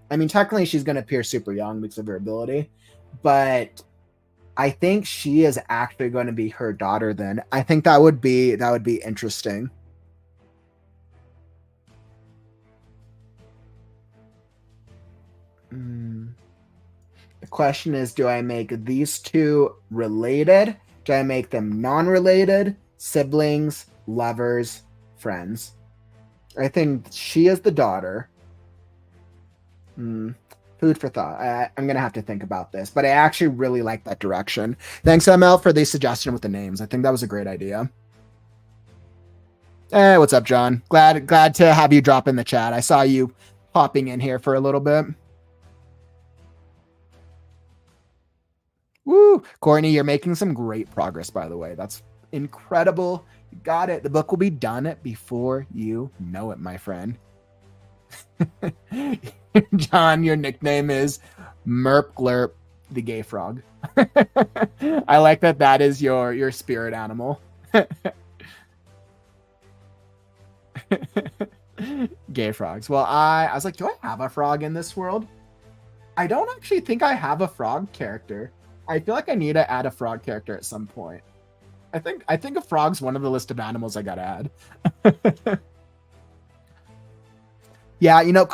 I mean, technically she's going to appear super young because of her ability, but I think she is actually going to be her daughter then. I think that would be interesting. The question is, do I make these two related? Do I make them non-related? Siblings, lovers, friends? I think she is the daughter. Food for thought. I'm going to have to think about this, but I actually really like that direction. Thanks, ML, for the suggestion with the names. I think that was a great idea. Hey, what's up, John? Glad to have you drop in the chat. I saw you popping in here for a little bit. Woo! Courtney, you're making some great progress, by the way. That's incredible. You got it. The book will be done before you know it, my friend. John, your nickname is Merp Glurp, the gay frog. I like that is your spirit animal. Gay frogs. Well, I was like, do I have a frog in this world? I don't actually think I have a frog character. I feel like I need to add a frog character at some point. I think a frog's one of the list of animals I gotta add. Yeah, you know,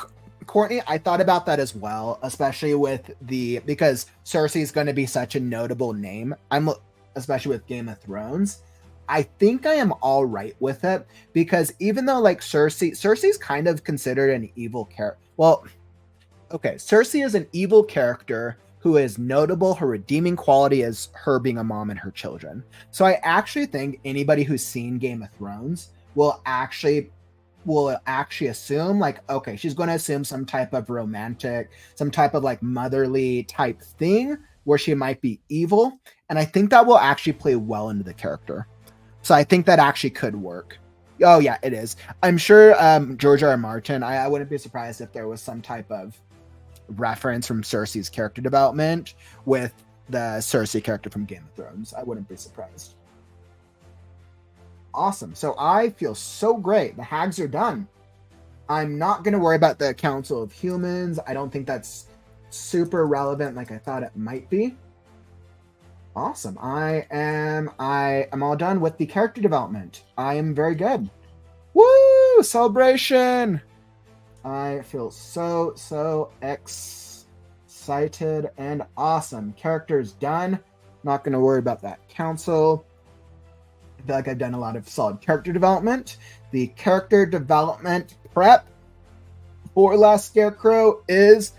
Courtney, I thought about that as well, especially with because Cersei is going to be such a notable name. Especially with Game of Thrones. I think I am all right with it because even though like Cersei's kind of considered an evil character. Well, okay, Cersei is an evil character who is notable. Her redeeming quality is her being a mom and her children. So I actually think anybody who's seen Game of Thrones will actually assume like, okay, she's going to assume some type of romantic, some type of like motherly type thing where she might be evil. And I think that will actually play well into the character. So I think that actually could work. Oh yeah, it is. I'm sure George R. R. Martin, I wouldn't be surprised if there was some type of reference from Cersei's character development with the Cersei character from Game of Thrones. I wouldn't be surprised. Awesome. So I feel so great. The hags are done. I'm not going to worry about the Council of Humans. I don't think that's super relevant like I thought it might be. Awesome. I am all done with the character development. I am very good. Woo! Celebration! I feel so excited and awesome. Characters done. Not going to worry about that council. I feel like I've done a lot of solid character development. The character development prep for Last Scarecrow is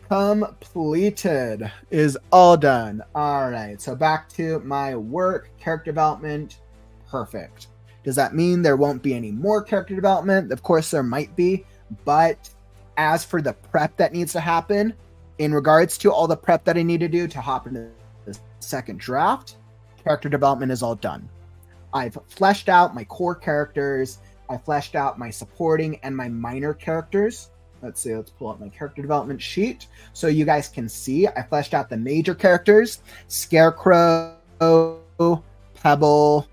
completed. Is all done. All right. So back to my work. Character development. Perfect. Does that mean there won't be any more character development? Of course there might be, but As for the prep that needs to happen, in regards to all the prep that I need to do to hop into the second draft, character development is all done. I've fleshed out my core characters. I fleshed out my supporting and my minor characters. Let's pull up my character development sheet so you guys can see. I fleshed out the major characters: Scarecrow, Pebble,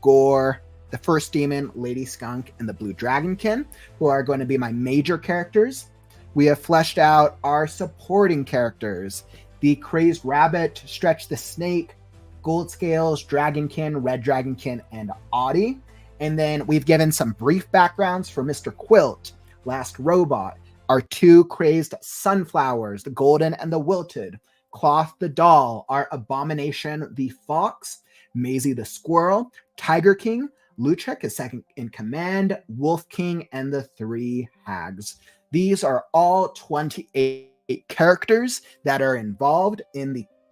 Gore, the First Demon, Lady Skunk, and the Blue Dragonkin, who are going to be my major characters. We have fleshed out our supporting characters: the Crazed Rabbit, Stretch the Snake, Gold Scales, Dragonkin, Red Dragonkin, and Audie. And then we've given some brief backgrounds for Mr. Quilt, Last Robot, our two crazed sunflowers, the Golden and the Wilted, Cloth the Doll, our Abomination the Fox, Maisie the Squirrel, Tiger King, Luchek is second in command, Wolf King, and the Three Hags. These are all 28 characters that are involved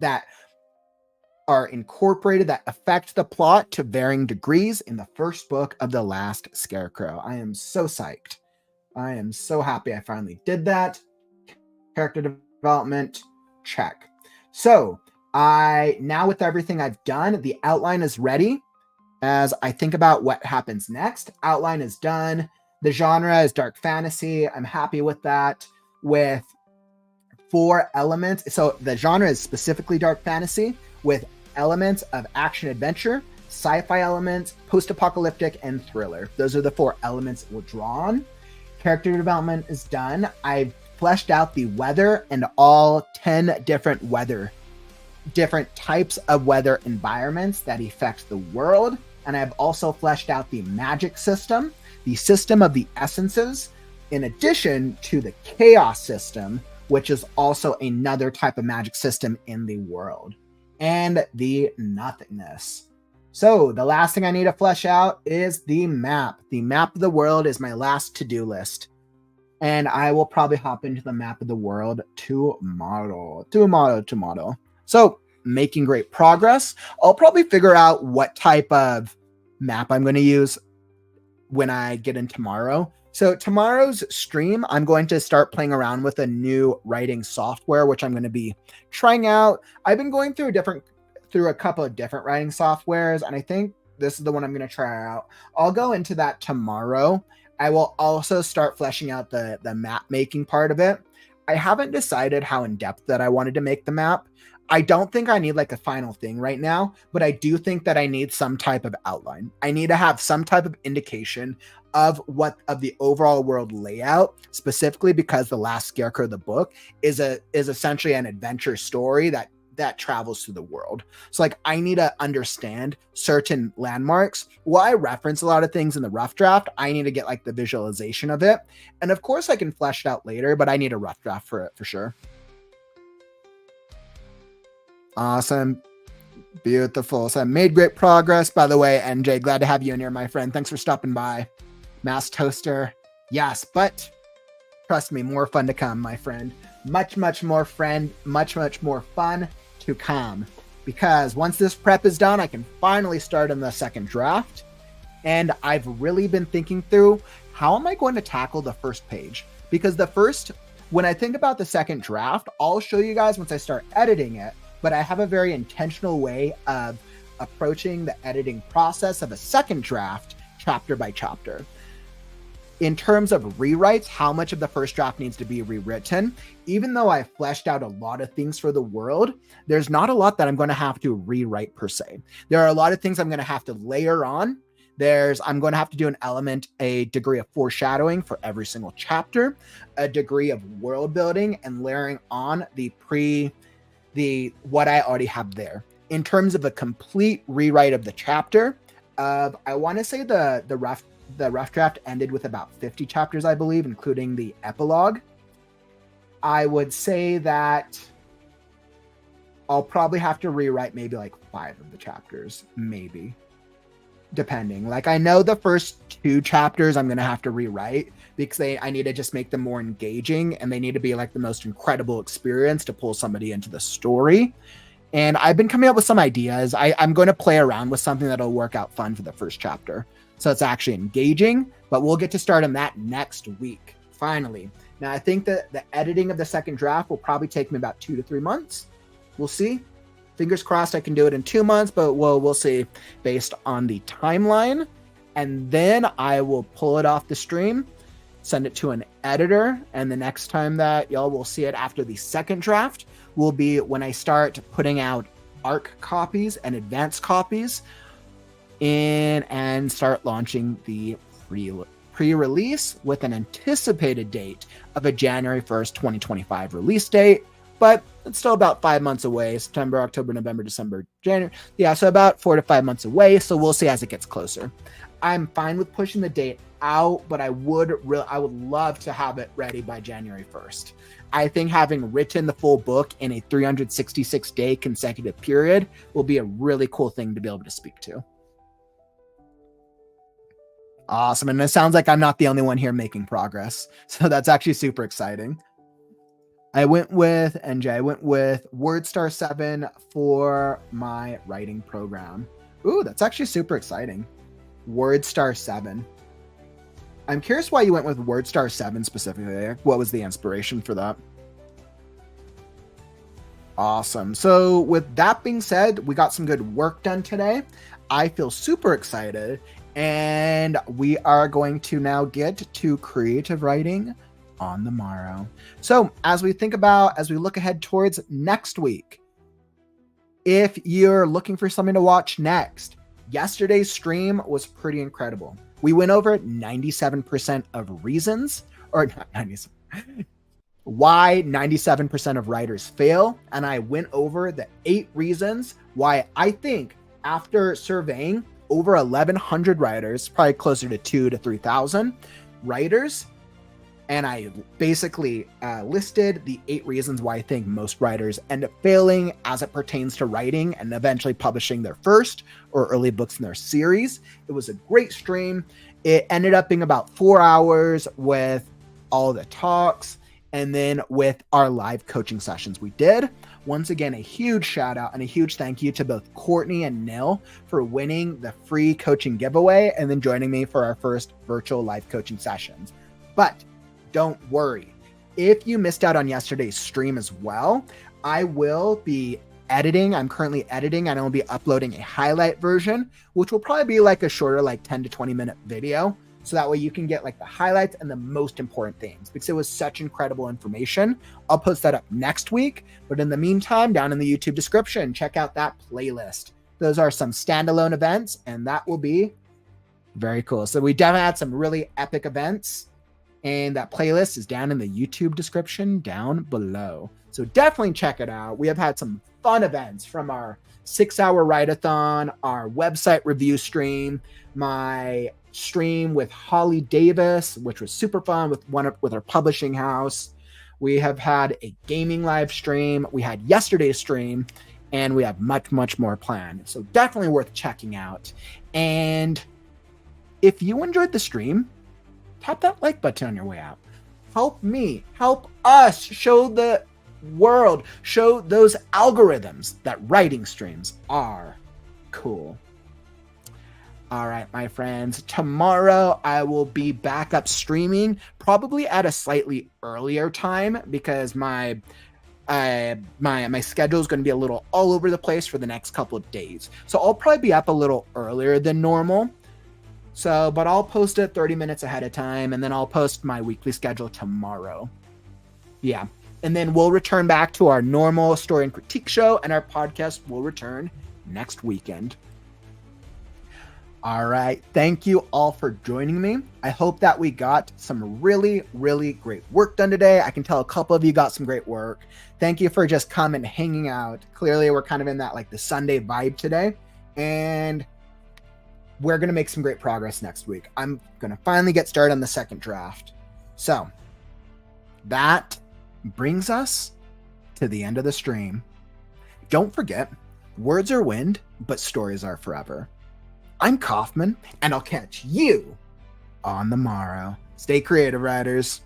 that are incorporated, that affect the plot to varying degrees in the first book of The Last Scarecrow. I am so psyched. I am so happy I finally did that. Character development, check. So now with everything I've done, the outline is ready. As I think about what happens next, outline is done. The genre is dark fantasy. I'm happy with that. With 4 elements. So the genre is specifically dark fantasy with elements of action adventure, sci-fi elements, post-apocalyptic, and thriller. Those are the 4 elements we'll draw on. Character development is done. I've fleshed out the weather and all 10 different types of weather environments that affect the world. And I've also fleshed out the magic system, the system of the essences, in addition to the chaos system, which is also another type of magic system in the world, and the nothingness. So the last thing I need to flesh out is the map. The map of the world is my last to-do list. And I will probably hop into the map of the world tomorrow. So making great progress. I'll probably figure out what type of map I'm going to use when I get in tomorrow. So tomorrow's stream, I'm going to start playing around with a new writing software, which I'm going to be trying out. I've been going through a couple of different writing softwares, and I think this is the one I'm going to try out. I'll go into that tomorrow. I will also start fleshing out the map making part of it. I haven't decided how in depth that I wanted to make the map. I don't think I need like a final thing right now, but I do think that I need some type of outline. I need to have some type of indication of the overall world layout, specifically because The Last Scarecrow, the book, is essentially an adventure story that travels through the world. So like I need to understand certain landmarks. While I reference a lot of things in the rough draft, I need to get like the visualization of it. And of course I can flesh it out later, but I need a rough draft for it for sure. Awesome. Beautiful. So I made great progress. By the way, NJ, glad to have you in here, my friend. Thanks for stopping by. Mass Toaster. Yes, but trust me, more fun to come, my friend. Much more fun to come. Because once this prep is done, I can finally start on the second draft. And I've really been thinking through, how am I going to tackle the first page? Because when I think about the second draft, I'll show you guys once I start editing it. But I have a very intentional way of approaching the editing process of a second draft, chapter by chapter. In terms of rewrites, how much of the first draft needs to be rewritten, even though I fleshed out a lot of things for the world, there's not a lot that I'm going to have to rewrite per se. There are a lot of things I'm going to have to layer on. I'm going to have to do a degree of foreshadowing for every single chapter, a degree of world building, and layering on what I already have there. In terms of a complete rewrite of the chapter, I want to say the rough draft ended with about 50 chapters, I believe, including the epilogue. I would say that I'll probably have to rewrite maybe like 5 of the chapters, maybe, depending. Like I know the first 2 chapters I'm going to have to rewrite because I need to just make them more engaging, and they need to be like the most incredible experience to pull somebody into the story. And I've been coming up with some ideas. I'm going to play around with something that'll work out fun for the first chapter, so it's actually engaging, but we'll get to start on that next week finally. Now, I think that the editing of the second draft will probably take me about 2 to 3 months. We'll see. Fingers crossed I can do it in 2 months, but we'll see based on the timeline. And then I will pull it off the stream, send it to an editor, and the next time that y'all will see it after the second draft will be when I start putting out ARC copies and advanced copies and start launching the pre-release with an anticipated date of a January 1st, 2025 release date. But it's still about 5 months away. September, October, November, December, January. Yeah, so about 4 to 5 months away. So we'll see as it gets closer. I'm fine with pushing the date out, but I would love to have it ready by January 1st. I think having written the full book in a 366-day consecutive period will be a really cool thing to be able to speak to. Awesome. And it sounds like I'm not the only one here making progress. So that's actually super exciting. I went with WordStar 7 for my writing program. Ooh, that's actually super exciting. WordStar 7. I'm curious why you went with WordStar 7 specifically. What was the inspiration for that? Awesome. So with that being said, we got some good work done today. I feel super excited, and we are going to now get to creative writing on the morrow. So as we look ahead towards next week, if you're looking for something to watch next, yesterday's stream was pretty incredible. We went over 97% of reasons, or not 97, why 97% of writers fail. And I went over the 8 reasons why I think after surveying over 1,100 writers, probably closer to 2,000 to 3,000 writers, and I basically listed the 8 reasons why I think most writers end up failing as it pertains to writing and eventually publishing their first or early books in their series. It was a great stream. It ended up being about 4 hours with all the talks and then with our live coaching sessions we did. Once again, a huge shout out and a huge thank you to both Courtney and Nil for winning the free coaching giveaway and then joining me for our first virtual live coaching sessions. But don't worry. If you missed out on yesterday's stream as well, I will be editing. I'm currently editing and I'll be uploading a highlight version, which will probably be like a shorter, like 10 to 20 minute video. So that way you can get like the highlights and the most important things, because it was such incredible information. I'll post that up next week. But in the meantime, down in the YouTube description, check out that playlist. Those are some standalone events and that will be very cool. So we definitely had some really epic events. And that playlist is down in the YouTube description down below. So definitely check it out. We have had some fun events from our 6-hour write-a-thon, our website review stream, my stream with Holly Davis, which was super fun with our publishing house. We have had a gaming live stream. We had yesterday's stream, and we have much, much more planned. So definitely worth checking out. And if you enjoyed the stream, tap that like button on your way out. Help me, help us show the world, show those algorithms that writing streams are cool. All right, my friends, tomorrow I will be back up streaming, probably at a slightly earlier time because my schedule is going to be a little all over the place for the next couple of days. So I'll probably be up a little earlier than normal. But I'll post it 30 minutes ahead of time, and then I'll post my weekly schedule tomorrow. Yeah. And then we'll return back to our normal story and critique show, and our podcast will return next weekend. All right. Thank you all for joining me. I hope that we got some really, really great work done today. I can tell a couple of you got some great work. Thank you for just coming and hanging out. Clearly, we're kind of in that like the Sunday vibe today. And we're going to make some great progress next week. I'm going to finally get started on the second draft. So that brings us to the end of the stream. Don't forget, words are wind, but stories are forever. I'm Kauffman, and I'll catch you on the morrow. Stay creative, writers.